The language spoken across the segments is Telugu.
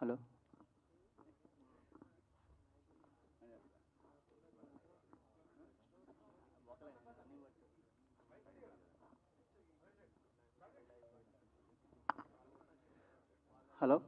Hello. Hello.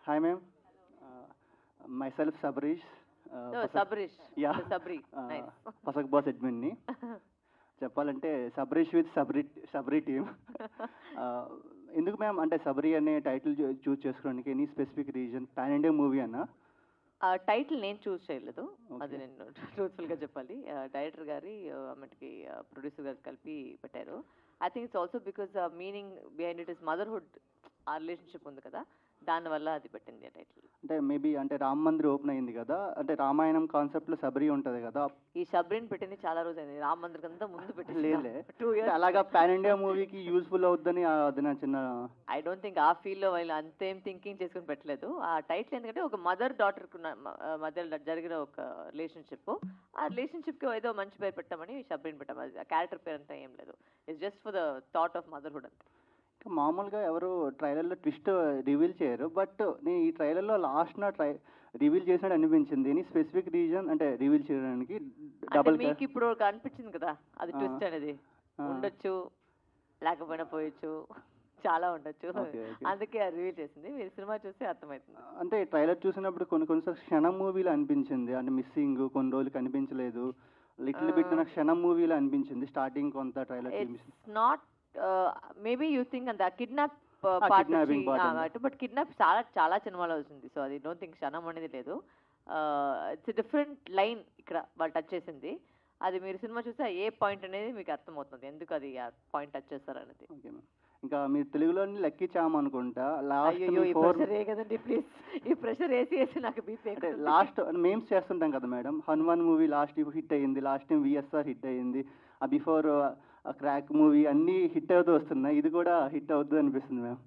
Hi, ma'am. Myself, Sabrish. No, Sabrish. Yeah. Sabri. Nice. Pasak boss admin ni. చెప్పాలంటే సబ్రీష్ విత్ సబ్రీ టీమ్. ఎందుకు మ్యామ్ అంటే సబ్రీ అనే టైటిల్ చూస్ చేసుకోవడానికి any specific reason? Pan India movie అన్న? ఆ టైటిల్ నేను చూస్ చేయలేదు, అది నేను ట్రూత్ఫుల్గా చెప్పాలి. డైరెక్టర్ గారి ఆమెకి ప్రొడ్యూసర్ గారు కలిపి పెట్టారు. I think it's also because meaning behind it is motherhood, ఆ రిలేషన్షిప్ ఉంది కదా, దానివల్ల అది పెట్టింది ఆ టైటిల్. అంటే మేబీ అంటే రామ్ మందిర్ ఓపెన్ అయింది కదా, అంటే రామాయణం కాన్సెప్ట్లో సబ్రీ ఉంటుంది కదా. ఈ సబ్రీని పెట్టింది చాలా రోజు అయింది, రామ్ మందిర్ కంతా ముందు పెట్టింది. లేదులే, 2 years. అలాగా పాన్ ఇండియా మూవీకి యూస్ఫుల్ అవుద్దని అది నా చిన్న. ఐ డోంట్ థింక్ ఆ ఫీల్డ్లో వాళ్ళు అంతేం థింకింగ్ చేసుకుని పెట్టలేదు ఆ టైటిల్. ఎందుకంటే ఒక మదర్ డాటర్కు మధ్య జరిగిన ఒక రిలేషన్షిప్, ఆ రిలేషన్షిప్కి ఏదో మంచి పేరు పెట్టామని సబ్రీని పెట్టాము. అది ఆ క్యారెక్టర్ పేరు అంతా ఏం లేదు, it's just for the thought of motherhood అంతే. మామూలుగా ఎవరు ట్రైలర్లో ట్విస్ట్ రివీల్ చేయరు, బట్ నేను ఈ ట్రైలర్లో లాస్ట్ రివీల్ చేసినట్టు అనిపించింది. ఎనీ స్పెసిఫిక్ రీజన్ అంటే రివీల్ చేయడానికి? డబుల్ మీకు ఇప్పుడు అనిపించింది కదా అది ట్విస్ట్ అనేది, ఉండొచ్చు లేకపోయినా పోయొచ్చు, చాలా ఉండొచ్చు, అందుకే రివీల్ చేసింది. మీరు సినిమా చూస్తే అర్థమవుతుంది. అంటే ట్రైలర్ చూసినప్పుడు కొన్నిసార్లు క్షణం మూవీలో అనిపించింది, అంటే మిస్సింగ్ కొన్ని రోజులు కనిపించలేదు, లిటిల్ బిట్ నాకు క్షణం మూవీలో అనిపించింది స్టార్టింగ్ కొంత ట్రైలర్ చూపించింది. నాట్ మేబీ యూ థింక్ అంత కిడ్నాప్ పార్ట్ నుంచి, బట్ కిడ్నాప్ చాలా చాలా సినిమాలో వచ్చింది, సో అది డోంట్ థింక్ క్షణం అనేది లేదు. ఇట్స్ డిఫరెంట్ లైన్ ఇక్కడ వాళ్ళు టచ్ చేసింది. అది మీరు సినిమా చూస్తే ఏ పాయింట్ అనేది మీకు అర్థమవుతుంది ఎందుకు అది ఆ పాయింట్ టచ్ చేస్తారు అనేది. ఇంకా మీరు తెలుగులోని లెక్కించాము అనుకుంటా. కదండి ప్లీజ్, ఈ ప్రెషర్ వేసి నాకు బీపీ. లాస్ట్ మేమ్స్ చేస్తుంటాం కదా madam, Hanuman movie last hit అయ్యింది, లాస్ట్ టైం విఎస్ఆర్ హిట్ అయ్యింది, ఆ బిఫోర్ క్రాక్ మూవీ అన్నీ హిట్ అవుతూ వస్తున్నాయి, ఇది కూడా హిట్ అవుతుంది అనిపిస్తుంది మ్యామ్.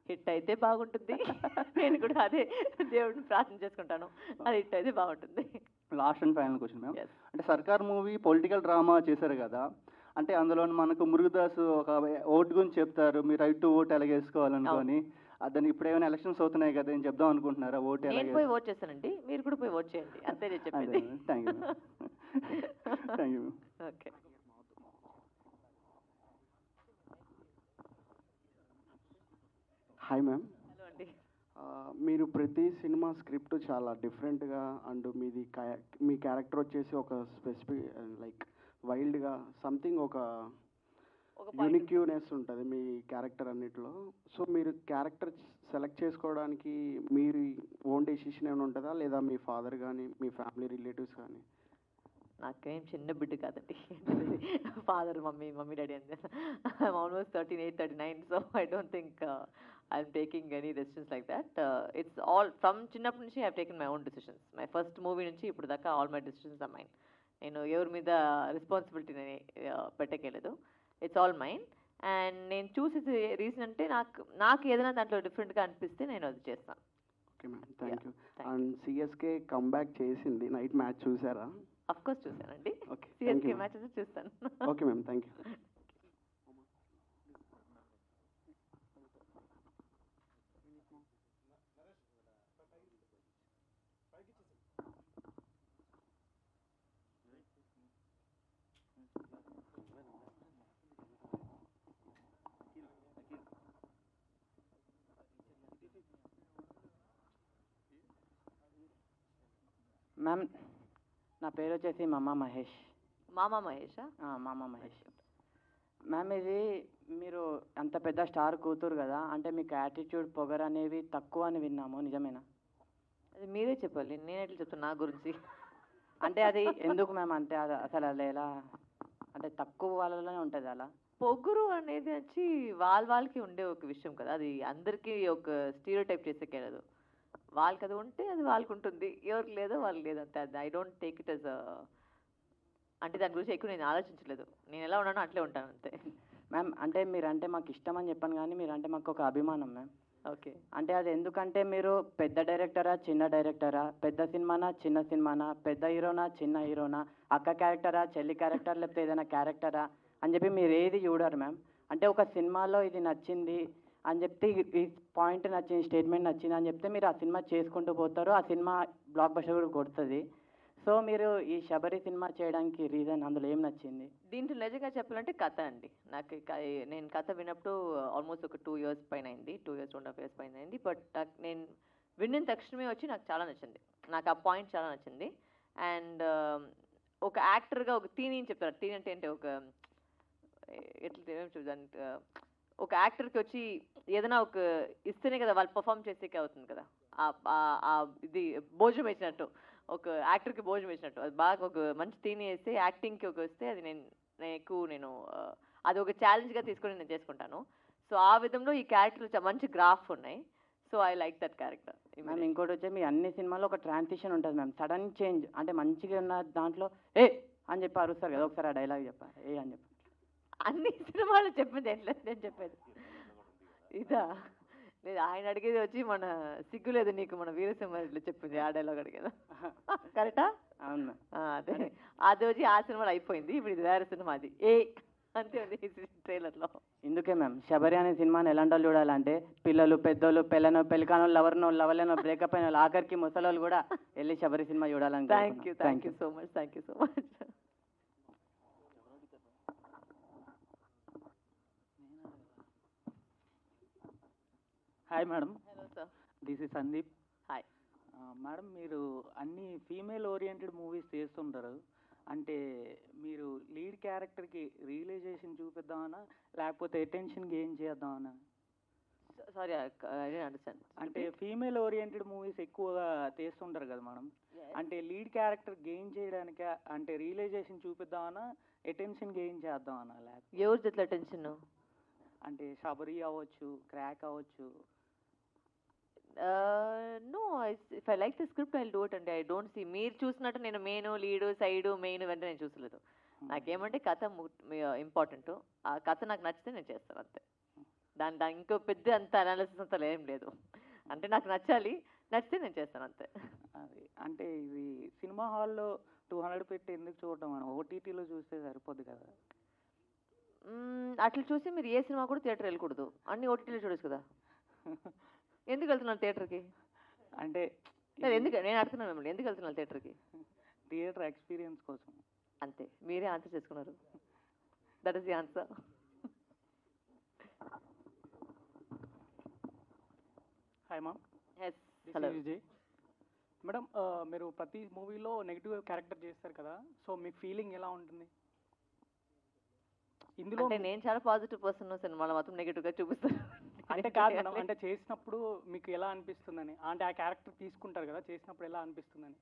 హిట్ అయితే బాగుంటుంది, నేను కూడా అదే దేవుడిని ప్రార్థన చేసుకుంటాను, అది హిట్ అయితే బాగుంటుంది. Last and final question ma'am, అంటే సర్కార్ మూవీ పొలిటికల్ డ్రామా చేశారు కదా, అంటే అందులో మనకు మురుగుదాస్ ఒక ఓటు గురించి చెప్తారు, మీరు రైట్ టు ఓట్ ఎలా వేసుకోవాలనుకొని, దాన్ని ఇప్పుడు ఏమైనా ఎలక్షన్స్ అవుతున్నాయి కదా నేను చెప్దాం అనుకుంటున్నారా? ఓటు నేను పోయి ఓట్ చేస్తానండి, మీరు కూడా పోయి ఓట్ చేయండి, అంతే నేను చెప్పేది. Thank you thank you. Okay. Hi ma'am. Hello అండి. మీరు ప్రతి సినిమా స్క్రిప్ట్ చాలా డిఫరెంట్గా అండ్ మీ క్యారెక్టర్ వచ్చేసి ఒక స్పెసిఫిక్ లైక్ వైల్డ్గా సంథింగ్ ఒక యూనిక్యూనెస్ ఉంటుంది మీ క్యారెక్టర్ అన్నిటిలో. సో మీరు క్యారెక్టర్ సెలెక్ట్ చేసుకోవడానికి మీరు ఓన్ డెసిషన్ ఏమైనా ఉంటుందా, లేదా మీ ఫాదర్ కానీ మీ ఫ్యామిలీ రిలేటివ్స్ కానీ? నాకేం చిన్న బిడ్డ కాదండి, ఫాదర్ మమ్మీ డాడీ అంతే. I'm almost 38, 39, so I don't think I'm taking any decisions like that. It's all from చిన్నప్పటి నుంచి I have taken my own decisions. My first movie నుంచి ఇప్పుడు దాకా all my decisions are mine. నేను ఎవరి మీద రెస్పాన్సిబిలిటీని పెట్టకేలేదు, ఇట్స్ ఆల్ మైన్. అండ్ నేను చూసేది రీజన్ అంటే నాకు ఏదైనా దాంట్లో డిఫరెంట్గా అనిపిస్తే నేను అది చేస్తాను. Okay ma'am, thank you. And CSK comeback చేసింది, నైట్ మ్యాచ్ చూసారా? అఫ్ కోర్స్ చూసానండి, ఓకే, సిఎస్కే మ్యాచెస్ చూస్తాను. Okay ma'am, thank you. Ma'am నా పేరు వచ్చేసి మామ మహేష్. మామా మహేషా? మామ మహేష్. మ్యామ్ ఇది మీరు అంత పెద్ద స్టార్ కూతురు కదా, అంటే మీకు యాటిట్యూడ్ పొగర్ అనేవి తక్కువ అని విన్నాము, నిజమేనా? అది మీరే చెప్పాలి, నేను ఎట్లా చెప్తాను నా గురించి? అంటే అది ఎందుకు మ్యామ్, అంటే అది అసలు అలా ఎలా, అంటే తక్కువ వాళ్ళలోనే ఉంటుంది అలా? పొగురు అనేది వచ్చి వాళ్ళకి ఉండే ఒక విషయం కదా, అది అందరికీ ఒక స్టీరియో టైప్ చేసేకెళ్ళదు. వాళ్ళకి అది ఉంటే అది వాళ్ళకు ఉంటుంది, ఎవరికి లేదో వాళ్ళకి లేదు అంతే. అది I don't take it as అంటే దాని గురించి ఎక్కువ నేను ఆలోచించలేదు. నేను ఎలా ఉన్నానో అట్లే ఉంటాను అంతే. మ్యామ్ అంటే మీరంటే మాకు ఇష్టం అని చెప్పాను, కానీ మీరంటే మాకు ఒక అభిమానం మ్యామ్. ఓకే. అంటే అది ఎందుకంటే మీరు పెద్ద డైరెక్టరా చిన్న డైరెక్టరా, పెద్ద సినిమానా చిన్న సినిమానా, పెద్ద హీరోనా చిన్న హీరోనా, అక్క క్యారెక్టరా చెల్లి క్యారెక్టర్, లేకపోతే ఏదైనా క్యారెక్టరా అని చెప్పి మీరు ఏది చూడరు మ్యామ్. అంటే ఒక సినిమాలో ఇది నచ్చింది అని చెప్తే, ఈ పాయింట్ నచ్చింది, స్టేట్మెంట్ నచ్చింది అని చెప్తే మీరు ఆ సినిమా చేసుకుంటూ పోతారు, ఆ సినిమా బ్లాక్ బస్టర్ కూడా కొడుతుంది. సో మీరు ఈ శబరి సినిమా చేయడానికి రీజన్, అందులో ఏం నచ్చింది? దీంట్లో నిజంగా చెప్పాలంటే కథ అండి. నాకు నేను కథ విన్నప్పుడు ఆల్మోస్ట్ ఒక 2 years పైన అయింది, 2 years 2.5 years పైన అయింది. బట్ నేను విన్న తక్షణమే వచ్చి నాకు చాలా నచ్చింది, నాకు ఆ పాయింట్ చాలా నచ్చింది. అండ్ ఒక యాక్టర్గా ఒక టీని చెప్తారు, టీని అంటే ఏంటి, ఒక ఎట్లా చూద్దాం, ఒక యాక్టర్కి వచ్చి ఏదైనా ఒక ఇస్తేనే కదా వాళ్ళు పర్ఫామ్ చేసేకే అవుతుంది కదా. ఇది భోజనం వేసినట్టు, ఒక యాక్టర్కి భోజనం వేసినట్టు, అది బాగా ఒక మంచి థీమ్ వేస్తే యాక్టింగ్కి ఒక వస్తే అది నేను అది ఒక ఛాలెంజ్గా తీసుకొని నేను చేసుకుంటాను. సో ఆ విధంలో ఈ క్యారెక్టర్ మంచి గ్రాఫ్ ఉన్నాయి. So I like that character. Ma'am ఇంకోటి వచ్చి మీ అన్ని సినిమాల్లో ఒక ట్రాన్సిషన్ ఉంటుంది మ్యామ్, సడన్ చేంజ్, అంటే మంచిగా ఉన్న దాంట్లో ఏ అని చెప్పి అరుస్తారు కదా, ఒకసారి ఆ డైలాగ్ చెప్పారు, ఏ అని చెప్పి. అన్ని సినిమాలు చెప్పింది ఎట్లా నేను చెప్పేది ఇదా? లేదు, ఆయన అడిగేది వచ్చి మన సిగ్గు లేదు నీకు, మన వీరసింహారెడ్డిలో చెప్పింది ఆ డైలాగ్ అడిగేదా? కరెక్టా? అవును. అదే, అది వచ్చి ఆ సినిమాలో అయిపోయింది. ఇప్పుడు ఇది వేరే సినిమా, అది ఏ అంతే ఉంది ట్రైలర్లో. ఇందుకే మ్యామ్ శబరి అనే సినిమాని ఎలాంటి వాళ్ళు చూడాలంటే, పిల్లలు పెద్దోళ్ళు పెళ్ళకానో లవర్నో లవలేనో బ్రేకప్ అయిన వాళ్ళు, ఆఖరికి ముసలోళ్ళు కూడా వెళ్ళి శబరి సినిమా చూడాలని. Thank you so much, thank you so much. Hi madam. Hello sir. This is Sandeep. Hi madam, మీరు అన్ని ఫీమేల్ ఓరియంటెడ్ మూవీస్ చేస్తుంటారు, అంటే మీరు లీడ్ క్యారెక్టర్కి రియలైజేషన్ చూపిద్దామనా, లేకపోతే అటెన్షన్ గెయిన్ చేద్దామనా? Sorry, I don't understand. అంటే ఫీమేల్ ఓరియంటెడ్ మూవీస్ ఎక్కువగా తీస్తుంటారు కదా మేడం, అంటే లీడ్ క్యారెక్టర్ గెయిన్ చేయడానికి, అంటే రియలైజేషన్ చూపిద్దామనా, అటెన్షన్ గెయిన్ చేద్దామనా? లేకపోతే ఎవరి జట్ల టెన్షన్? అంటే శబరి అవ్వచ్చు, క్రాక్ అవ్వచ్చు. No, if I like the script I do it అండి. ఐ డోంట్ సీ మీరు చూసినట్టు నేను మెయిన్ లీడు సైడు మెయిన్ వెంటనే నేను చూసలేదు. నాకేమంటే కథ ఇంపార్టెంట్, ఆ కథ నాకు నచ్చితే నేను చేస్తాను అంతే. దాని ఇంకో పెద్ద అంత అనాలిసిస్ అంతా ఏం లేదు. అంటే నాకు నచ్చాలి, నచ్చితే నేను చేస్తాను అంతే. అది అంటే ఇది సినిమా హాల్లో 200 పెట్టి ఎందుకు చూడటం అని, ఓటీటీలో చూస్తే సరిపోద్ది కదా. అట్లా చూసి మీరు ఏ సినిమా కూడా థియేటర్ వెళ్ళకూడదు, అన్ని ఓటీటీలో చూడొచ్చు కదా. ఎందుకు వెళ్తున్నారు థియేటర్కి? అంటే ఎందుకు, నేను అడుగుతున్నాను మిమ్మల్ని, ఎందుకు వెళ్తున్నారు థియేటర్కి? థియేటర్ ఎక్స్పీరియన్స్ కోసం. అంతే, మీరే ఆన్సర్ చేసుకున్నారు. That is the answer. Hi ma'am. Yes, hello Vijay. Madam, మీరు ప్రతి మూవీలో నెగిటివ్ క్యారెక్టర్ చేస్తారు కదా, సో మీ ఫీలింగ్ ఎలా ఉంటుంది ఇందులో? అంటే నేను చాలా పాజిటివ్ పర్సన్, సినిమాలో మాత్రం నెగిటివ్గా చూపిస్తాను. అంటే కాదు మేడం, అంటే చేసినప్పుడు మీకు ఎలా అనిపిస్తుందని, అంటే ఆ క్యారెక్టర్ తీసుకుంటారు కదా, చేసినప్పుడు ఎలా అనిపిస్తుందని,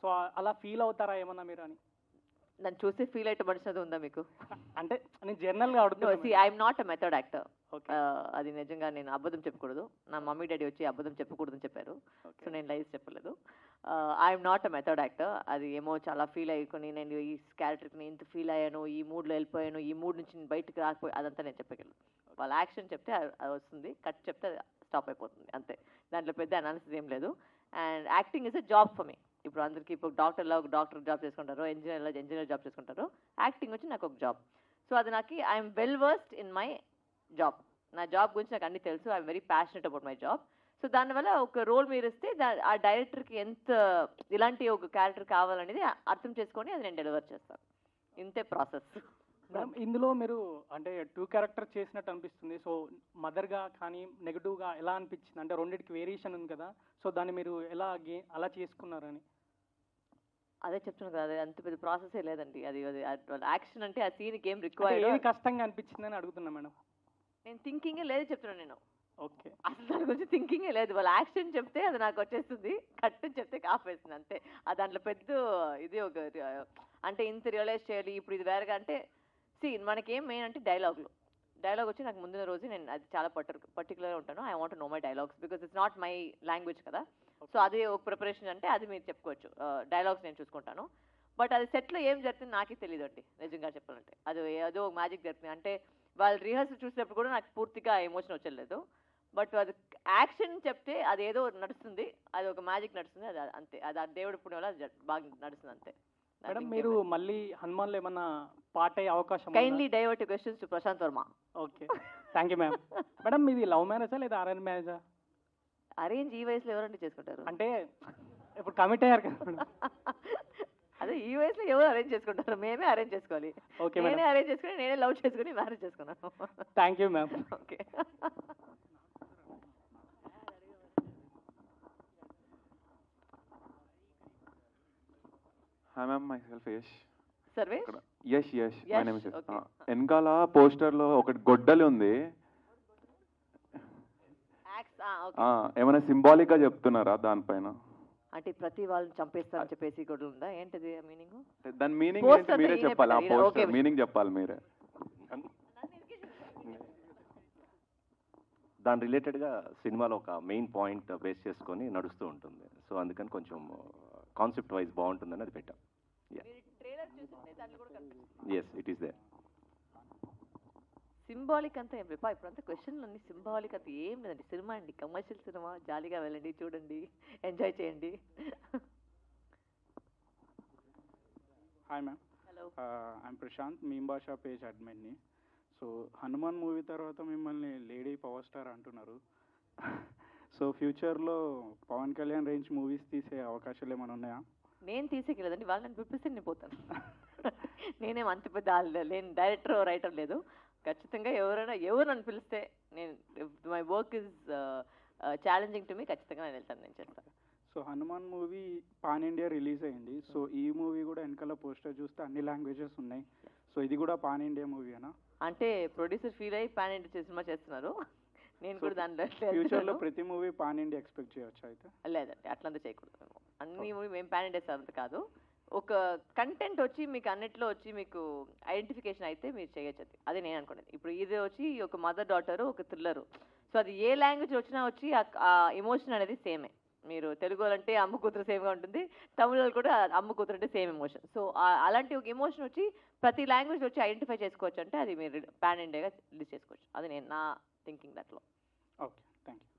సో అలా ఫీల్ అవుతారా ఏమన్నా మీరు అని? నన్ను చూసి ఫీల్ అయితే మనిషి ఉందా మీకు? అంటే నేను జనరల్గా అడుగుతాను. I'm not a method actor. అది నిజంగా నేను అబద్ధం చెప్పకూడదు. నా మమ్మీ డాడీ వచ్చి అబద్ధం చెప్పకూడదని చెప్పారు, సో నేను లైఫ్ చెప్పలేదు. I'm not a method actor. అది ఏమో చాలా ఫీల్ అయ్యుకొని నేను ఈ క్యారెక్టర్కి ఇంత ఫీల్ అయ్యాను, ఈ మూడ్లో వెళ్ళిపోయాను, ఈ మూడ్ నుంచి నేను బయటకు రాకపోయి, అదంతా నేను చెప్పగలను. వాళ్ళ యాక్షన్ చెప్తే అది వస్తుంది, కట్ చెప్తే స్టాప్ అయిపోతుంది అంతే. దాంట్లో పెద్ద అనాలిసిస్ ఏం లేదు. And acting is a job for me. ఇప్పుడు అందరికీ ఇప్పుడు డాక్టర్లో ఒక డాక్టర్ జాబ్ చేసుకుంటారు, ఇంజనీర్ జాబ్ చేసుకుంటారు. యాక్టింగ్ వచ్చి నాకు ఒక జాబ్. సో అది నాకు I'm well versed in my job. నా జాబ్ గురించి నాకు అన్నీ తెలుసు. I'm very passionate about my job. So దానివల్ల ఒక రోల్ మీరు ఇస్తే ఆ డైరెక్టర్కి ఎంత ఇలాంటి ఒక క్యారెక్టర్ కావాలనేది అర్థం చేసుకొని అది నేను డెలివర్ చేస్తాను. ఇంతే ప్రాసెస్. మేడం, ఇందులో మీరు అంటే 2 క్యారెక్టర్ చేసినట్టు అనిపిస్తుంది. సో మదర్గా కానీ నెగిటివ్గా ఎలా అనిపించింది? అంటే రెండింటికి వేరియేషన్ ఉంది కదా, సో దాన్ని మీరు ఎలా అలా చేసుకున్నారని? అదే చెప్తున్నాను కదా, అది అంత పెద్ద ప్రాసెసే లేదండి. అది అది యాక్షన్ అంటే ఆ సీన్కి ఏం అంటే రిక్వైర్డ్ ఏది కష్టంగా అనిపించిందని అడుగుతున్నా మేడం. నేను థింకింగే లేదు చెప్తున్నాను నేను. ఓకే. అసలు దాని గురించి థింకింగే లేదు. వాళ్ళు యాక్షన్ చెప్తే అది నాకు వచ్చేస్తుంది, కట్ చెప్తే ఆపేస్తుంది అంతే. దాంట్లో పెద్ద ఇది ఒక అంటే ఇంత రియలైజ్ చేయాలి ఇప్పుడు ఇది వేరేగా అంటే మనకేం మెయిన్ అంటే డైలాగ్ వచ్చి నాకు ముందున రోజు నేను అది చాలా పర్టికులర్గా ఉంటాను. I want know my dialogues because it's not my language కదా. సో అది ఒక ప్రిపరేషన్ అంటే అది మీరు చెప్పుకోవచ్చు. డైలాగ్స్ నేను చూసుకుంటాను. బట్ అది సెట్లో ఏం జరుగుతుంది నాకే తెలియదు అండి నిజంగా చెప్పాలంటే. అది ఏదో ఒక మ్యాజిక్ జరుగుతుంది. అంటే వాళ్ళు రిహర్సల్ చూసినప్పుడు కూడా నాకు పూర్తిగా ఎమోషన్ వచ్చలేదు. బట్ అది యాక్షన్ చెప్తే అది ఏదో నడుస్తుంది, అది ఒక మ్యాజిక్ నడుస్తుంది, అది అంతే. అది ఆ దేవుడి పుణ్యం వల్ల అది బాగా నడుస్తుంది అంతే. మేడం మీరు మళ్ళీ హనుమాన్లో ఏమన్నా పాట అయ్యే అవకాశం ఉందా? Kindly divert questions to Prasanth Varma. Okay, thank you ma'am. Madam మీది లవ్ మ్యారేజా లేదా అరేంజ్ మ్యారేజా? అరేంజ్ ఈ వయసులో ఎవరంటే చేసుకుంటారు? అంటే ఇప్పుడు కమిట్ అయ్యారు కదా మేడం. అదే ఈ వయసులో ఎవరు అరేంజ్ చేసుకుంటారు? మేమే అరేంజ్ చేసుకోవాలి. ఓకే నేనే మేడం, అరేంజ్ చేసుకుని నేనే లవ్ చేసుకుని మ్యారేజ్ చేసుకున్నాను. Thank you ma'am. Okay. Hi ma'am, my self Yash. Sarvesh? Yash Yash my Yash, name is. okay. వెనకాల పోస్టర్లో ఒకటి గొడ్డలి ఉంది, ఓకే. ఏమైనా సింబాలిక్గా చెప్తున్నారా దానిపైన? అంటే ప్రతి వాళ్ళని చంపేస్తారని చెప్పేసి కూడా ఉందా? ఏంటది మీనింగ్? దాని మీనింగ్ Poster ఏంటి మీరే ఈయనే చెప్పాలి. ఆ పెట్టారు. Poster Okay. మీనింగ్ చెప్పాలి మీరే. దాని రిలేటెడ్గా సినిమాలో ఒక మెయిన్ పాయింట్ బేస్ చేసుకొని నడుస్తూ ఉంటుంది. సో అందుకని కొంచెం కాన్సెప్ట్ వైజ్ బాగుంటుందని అది పెట్టాం. Yes, it is there. Symbolic అంతా ఏం లేపా ఇప్పుడు అంతా క్వశ్చన్లు అన్ని సింబాలిక్ అంతా ఏం లేదండి. సినిమా అండి, కమర్షియల్ సినిమా, జాలీగా వెళ్ళండి, చూడండి, ఎంజాయ్ చేయండి. Hi ma'am. Hello. I'm Prashanth, meme Bhasha page అడ్మిన్ని. సో హనుమాన్ మూవీ తర్వాత మిమ్మల్ని లేడీ పవర్ స్టార్ అంటున్నారు. సో ఫ్యూచర్లో పవన్ కళ్యాణ్ రేంజ్ మూవీస్ తీసే అవకాశాలు ఏమైనా ఉన్నాయా? నేను తీసేయలేదండి, వాళ్ళు నన్ను పిలిపిస్తే నేను పోతాను. నేనేం అంత పెద్ద లేని డైరెక్టర్ రైటర్ లేదు. ఖచ్చితంగా ఎవరు నన్ను పిలిస్తే నేను, my work is challenging to me, ఖచ్చితంగా నేను వెళ్తాను, నేను చేస్తాను. So Hanuman movie pan India release అయింది. సో ఈ మూవీ కూడా వెనకాల పోస్టర్ చూస్తే అన్ని లాంగ్వేజెస్ ఉన్నాయి. సో ఇది కూడా పాన్ ఇండియా మూవీనా? అంటే ప్రొడ్యూసర్ ఫీల్ అయ్యి పాన్ ఇండియా సినిమా చేస్తున్నారు. నేను కూడా దాంట్లో ఫ్యూచర్లో ప్రతి మూవీ పాన్ ఇండియా ఎక్స్పెక్ట్ చేయొచ్చు అయితే? లేదండి, అట్లంతా చేయకూడదు. మేము అన్ని మూవీ మేము పాన్ ఇండియా అంత కాదు. ఒక కంటెంట్ వచ్చి మీకు అన్నిట్లో వచ్చి మీకు ఐడెంటిఫికేషన్ అయితే మీరు చేయొచ్చు. అది నేను అనుకునేది. ఇప్పుడు ఇది వచ్చి ఒక మదర్ డాటర్, ఒక థ్రిల్లరు. సో అది ఏ లాంగ్వేజ్ వచ్చినా వచ్చి ఆ ఎమోషన్ అనేది సేమే. మీరు తెలుగు అంటే అమ్మ కూతురు సేమ్గా ఉంటుంది, తమిళ కూడా అమ్మ కూతురు అంటే సేమ్ ఎమోషన్. సో అలాంటి ఒక ఎమోషన్ వచ్చి ప్రతి లాంగ్వేజ్ వచ్చి ఐడెంటిఫై చేసుకోవచ్చు అంటే అది మీరు పాన్ ఇండియాగా రిలీజ్ చేసుకోవచ్చు. అది నేను నా థింకింగ్ దాంట్లో. Okay, thank you.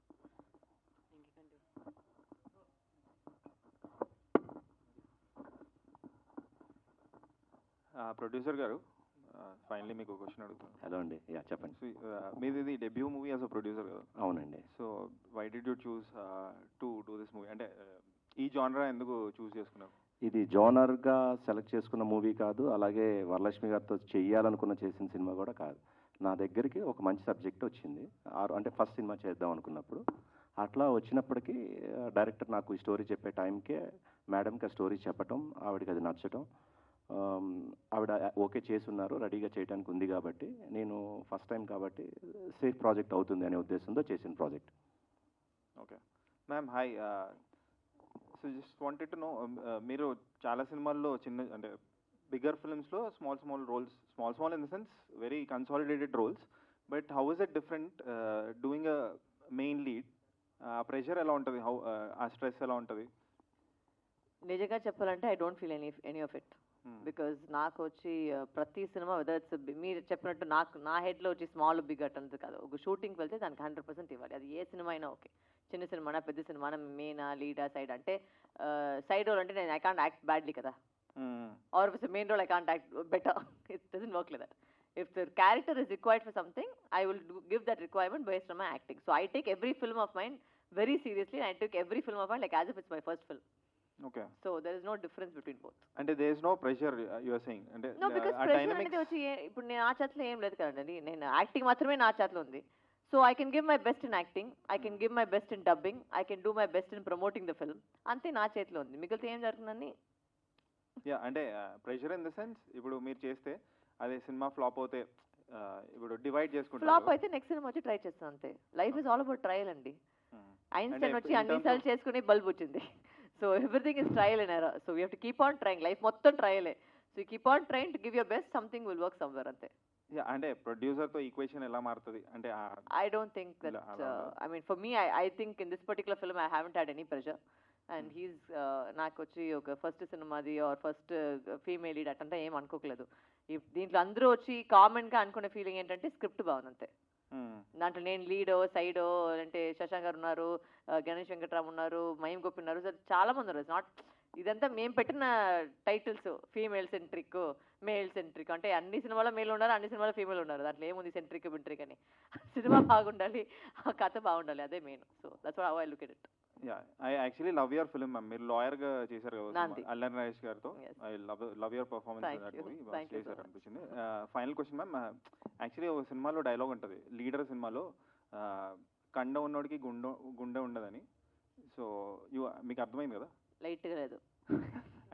ప్రొడ్యూసర్ గారు, ఫైనలీ మీకు క్వశ్చన్ అడుగుతాను. హలో అండి. యా, చెప్పండి. మీది ఇది debut movie as a producer కదా? అవునండి. So why did you choose to do this movie? అంటే ఈ జానరా ఎందుకు చూస్ చేసుకున్నారు? ఇది జోనర్గా సెలెక్ట్ చేసుకున్న మూవీ కాదు, అలాగే వరలక్ష్మి గారితో చేయాలనుకున్న చేసిన సినిమా కూడా కాదు. నా దగ్గరికి ఒక మంచి సబ్జెక్ట్ వచ్చింది, అంటే ఫస్ట్ సినిమా చేద్దాం అనుకున్నప్పుడు. అట్లా వచ్చినప్పటికీ డైరెక్టర్ నాకు ఈ స్టోరీ చెప్పే టైంకే మేడంకి ఆ స్టోరీ చెప్పటం, ఆవిడకి అది నచ్చటం, ఆవిడ ఓకే చేసి ఉన్నారు, రెడీగా చేయడానికి ఉంది. కాబట్టి నేను ఫస్ట్ టైం కాబట్టి సేఫ్ ప్రాజెక్ట్ అవుతుంది అనే ఉద్దేశంతో చేసిన project. Okay ma'am, hi. So just wanted to know, మీరు చాలా సినిమాల్లో చిన్న అంటే బిగ్గర్ ఫిల్మ్స్లో small roles, small in the sense very consolidated roles, but how is it different doing a main lead? ఆ ప్రెషర్ ఎలా ఉంటుంది, ఆ స్ట్రెస్ ఎలా ఉంటుంది? నిజంగా చెప్పాలంటే I don't feel any of it. Because నాకు వచ్చి ప్రతి సినిమా వెదర్ ఇట్స్ మీరు చెప్పినట్టు నా హెడ్లో వచ్చి స్మాల్ బిగ్ అంత కాదు. ఒక షూటింగ్కి వెళ్తే దానికి 100% ఇవ్వాలి. అది ఏ సినిమా అయినా ఓకే, చిన్న సినిమానా పెద్ద సినిమానా, మెయినా లీడా సైడ్ అంటే సైడ్ రోల్ అంటే నేను ఐ కాంట్ యాక్ట్ బ్యాడ్లీ కదా, or if main role I can't act better. It doesn't work like that. If the character is required for something, I will give that requirement based on my acting. So I take every film of mine very seriously, and I took every film of mine like as if it's my first film. Okay. So there is no difference between both. And there is no pressure, you are saying? And No, because pressure అనేది వచ్చి ఇప్పుడు నేను ఆ చేతిలో ఏం లేదు కదండి. నేను యాక్టింగ్ మాత్రమే నా చేతిలో ఉంది. So I can give my best in acting, I can give my best in dubbing, I can do my best in promoting the film. అంతే నా చేతిలో ఉంది. మిగిలితే ఏం జరుగుతుందని యా అంటే ప్రెషర్ ఇన్ ద సెన్స్ ఇప్పుడు మీరు చేస్తే అదే సినిమా ఫ్లాప్ అవుతే ఇప్పుడు డివైడ్ ఫ్లాప్ చేసుకుంటారు. అయితే నెక్స్ట్ సినిమా వచ్చి ట్రై చేస్తాం అంతే. Life is all about trial అండి. ఐన్స్టైన్ అంటే వచ్చి in అన్ని terms సార్లు of- చేసుకుని బల్బ్ వచ్చింది. So everything is trial and error. So we have to keep on trying. Life మొత్తం ట్రయలే. So you keep on trying to give your best, something will work somewhere అంతే. యా అంటే ప్రొడ్యూసర్తో ఈక్వేషన్ ఎలా మారుతుంది అంటే I don't think that, I mean, for me, I think in this particular film, I haven't had any pressure. And he's, నాకు వచ్చి ఒక ఫస్ట్ సినిమాది ఆర్ ఫస్ట్ ఫీమేల్ లీడ్ అట్టంటే ఏం అనుకోకలేదు. దీంట్లో అందరూ వచ్చి కామన్గా అనుకునే ఫీలింగ్ ఏంటంటే స్క్రిప్ట్ బాగుంది అంతే. దాంట్లో నేను లీడో సైడో అంటే శశాంక్ గారు ఉన్నారు, గణేష్ వెంకట్రామ్ ఉన్నారు, మహిమ్ గోపి ఉన్నారు, సో చాలా మంది ఉన్నారు. నాట్ ఇదంతా మేము పెట్టిన titles female centric, male centric. అంటే అన్ని సినిమాలో మేల్ ఉన్నారు, అన్ని సినిమాలో ఫీమేల్ ఉన్నారు. దాంట్లో ఏముంది సెంట్రిక్ బింట్రిక్ అని. సినిమా బాగుండాలి, ఆ కథ బాగుండాలి, అదే main. So that's what how I look at it. Yeah I actually love your film ma'am. మీరు లాయర్గా చేశారు కదా నాంది. అల్లరి నరేష్ గారితో. Yes. I love your performance Thank that you. Movie Thank you so చేశారు much. అనిపించింది. ఫైనల్ క్వశ్చన్ మ్యామ్, యాక్చువల్లీ ఒక సినిమాలో డైలాగ్ ఉంటుంది లీడర్ సినిమాలో, కండ ఉన్నోడికి గుండె ఉండదని. సో మీకు అర్థమైంది కదా? లైట్గా లేదు.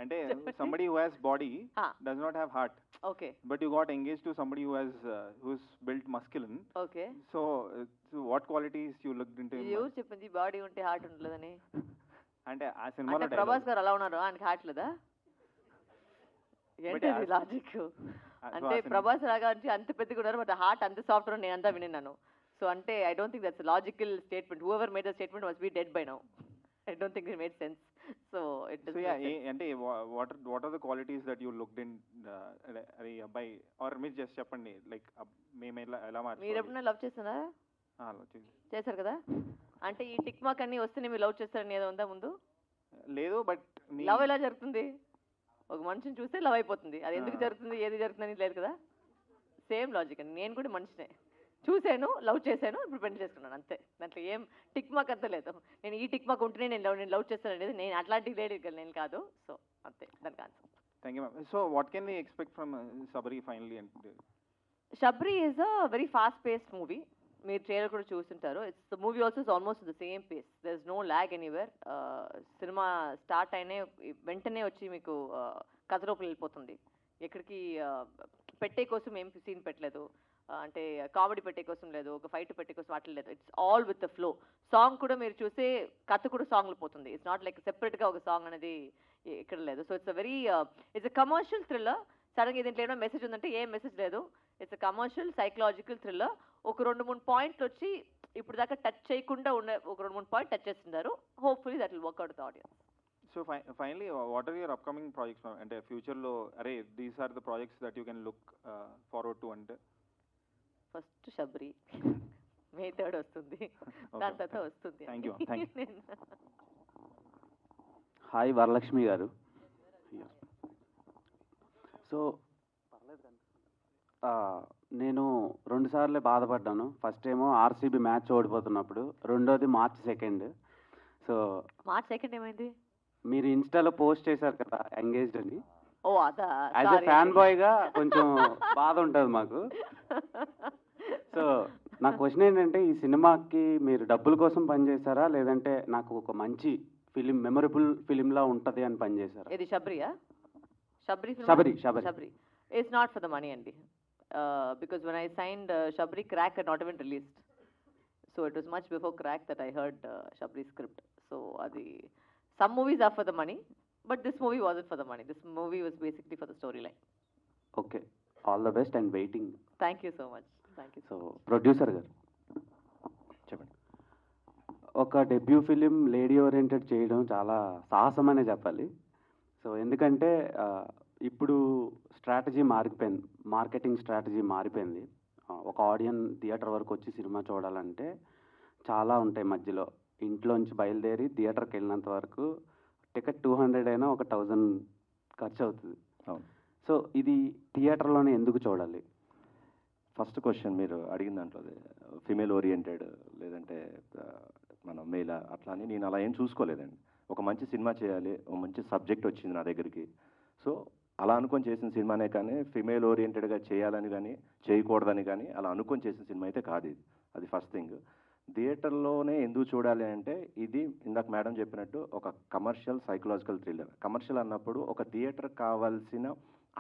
అంటే చెప్పండి. somebody who has body Ah. does not have heart, okay but you got engaged to somebody who's built masculine. Okay. So what qualities you looked into him? ఇది ఎవరు చెప్పింది బాడీ ఉంటే హార్ట్ ఉండలేదని? అంటే ఆ అంటే సినిమాలో ప్రభాస్ గారు అలా ఉన్నారు, ఆయనకి హార్ట్ లేదా? ఏంటి ఆ- లాజిక్? so అంటే ఆ సినిమా- ప్రభాస్ లాగా అంటే అంత పెద్దగా ఉన్నారు, బట్ హార్ట్ అంత సాఫ్ట్ అని నేను అంతా విన్నాను. సో అంటే I don't think that's logical statement. Who ever made the statement must be dead by now. I don't think it made sense. So it So yeah, అంటే what are the qualities that you looked in అరే అబ్బాయి ఆర్ మీరు జస్ట్ చెప్పండి లైక్ మేము ఎలా మీరు మార్చుకోవాలి? ఎప్పుడైనా లవ్ చేస్తున్నారా? అలా చేసి- చేశారు కదా. అంటే ఈ టిక్ మార్క్ అన్ని వస్తేనే మీరు లవ్ చేస్తారని ఏదో ఉందా ముందు? లేదు బట్ లవ్ ఎలా జరుగుతుంది? ఒక మనిషిని చూస్తే లవ్ అయిపోతుంది. అది ఎందుకు ఆ. జరుగుతుంది, ఏది జరుగుతుంది లేదు కదా. సేమ్ లాజిక్ అండి. నేను కూడా మనిషినే, చూశాను, లవ్ చేశాను, ఇప్పుడు పెళ్లి చేసుకున్నాను అంతే. దాంట్లో ఏం టిక్ మార్క్ అంత లేదు. నేను ఈ టిక్ మార్క్ ఉంటేనే నేను లవ్ చేస్తాను అనేది నేను అట్లాంటి లేడీ నేను కాదు. సో అంతే దానికి answer. Thank you ma'am. So what can we expect from Sabari finally? అంటే Shabari is a very fast paced movie. మీరు ట్రైలర్ కూడా చూస్తుంటారు. It's the movie also is almost the same pace. There is no lag anywhere. Cinema start అయినే వెంటనే వచ్చి మీకు కథ లోపల వెళ్ళిపోతుంది. ఎక్కడికి పెట్టే కోసం ఏం సీన్ పెట్టలేదు, అంటే కామెడీ పెట్టే కోసం లేదు, ఒక ఫైట్ పెట్టే కోసం అట్లా లేదు. It's all with the flow. Song కూడా మీరు చూస్తే కథ కూడా సాంగ్లో పోతుంది. ఇట్స్ నాట్ లైక్ సెపరేట్గా ఒక సాంగ్ అనేది ఇక్కడ లేదు. So it's a very it's a commercial thriller. సడన్గా దీంట్లో ఏమైనా మెసేజ్ ఉందంటే ఏం మెసేజ్ లేదు. It's a commercial psychological thriller. ఒక 2-3 పాయింట్లు వచ్చి ఇప్పుడు దాకా టచ్ చేయకుండా ఉన్న ఒక 2-3 పాయింట్ టచ్ చేస్తున్నారు. Hopefully that will work out the audience. So finally what are your upcoming projects ma'am? అంటే ఫ్యూచర్లో are these are the projects that you can look forward to అంటే? ఫస్ట్ షబ్రి మే 3rd వస్తుంది, దాని తర్వాత వస్తుంది. Thank you, thank you. Hi Varalakshmi గారు. సో నేను 2 సార్లు బాధపడ్డాను. ఫస్ట్ ఏమో ఆర్సీబీ మ్యాచ్ ఓడిపోతున్నప్పుడు, రెండోది March 2nd. So March 2nd ఏమైంది? మీరు ఇన్స్టాలో పోస్ట్ చేశారు కదా ఎంగేజ్డ్ అని. ఓ అదా. యాజ్ ఎ ఫ్యాన్ బాయ్గా కొంచెం బాధ ఉంటుంది మాకు. సో నా క్వశ్చన్ ఏంటంటే, ఈ సినిమాకి మీరు డబ్బుల కోసం పనిచేశారా, లేదంటే నాకు ఒక మంచి ఫిలిం, మెమరబుల్ ఫిలింలా ఉంటుంది అని పనిచేశారా? ఇది షబ్రియా? Shabari Sabari. Shabari. It's not for the money అండి. Because when I signed Shabri, Crack had not even released. So it was much before Crack that I heard Shabri's script. So some movies are for the money, but this movie wasn't for the money. This movie was basically for the storyline. Okay, all the best and waiting. Thank you so much. Thank you. So producer గారు చెప్పండి. ఒక డెబ్యూ ఫిలిం లేడీ ఓరియంటెడ్ చేయడం చాలా సాహసం అనే చెప్పాలి. సో ఎందుకంటే ఇప్పుడు స్ట్రాటజీ మారిపోయింది, మార్కెటింగ్ స్ట్రాటజీ మారిపోయింది. ఒక ఆడియన్స్ థియేటర్ వరకు వచ్చి సినిమా చూడాలంటే చాలా ఉంటాయి మధ్యలో. ఇంట్లోంచి బయలుదేరి థియేటర్కి వెళ్ళినంత వరకు టికెట్ 200 అయినా ఒక 1000 ఖర్చు అవుతుంది. అవును. సో ఇది థియేటర్లోనే ఎందుకు చూడాలి? ఫస్ట్ క్వశ్చన్ మీరు అడిగిన దాంట్లో ఫిమేల్ ఓరియంటెడ్ లేదంటే మన మేల్ అట్లా అని నేను అలా ఏం చూసుకోలేదండి. ఒక మంచి సినిమా చేయాలి, ఒక మంచి సబ్జెక్ట్ వచ్చింది నా దగ్గరికి. సో అలా అనుకొని చేసిన సినిమానే కానీ ఫిమేల్ ఓరియంటెడ్గా చేయాలని కానీ చేయకూడదని కానీ అలా అనుకొని చేసిన సినిమా అయితే కాదు ఇది. అది ఫస్ట్ థింగ్. థియేటర్లోనే ఎందుకు చూడాలి అంటే ఇది ఇందాక మేడం చెప్పినట్టు ఒక కమర్షియల్ సైకలాజికల్ థ్రిల్లర్. కమర్షియల్ అన్నప్పుడు ఒక థియేటర్ కావాల్సిన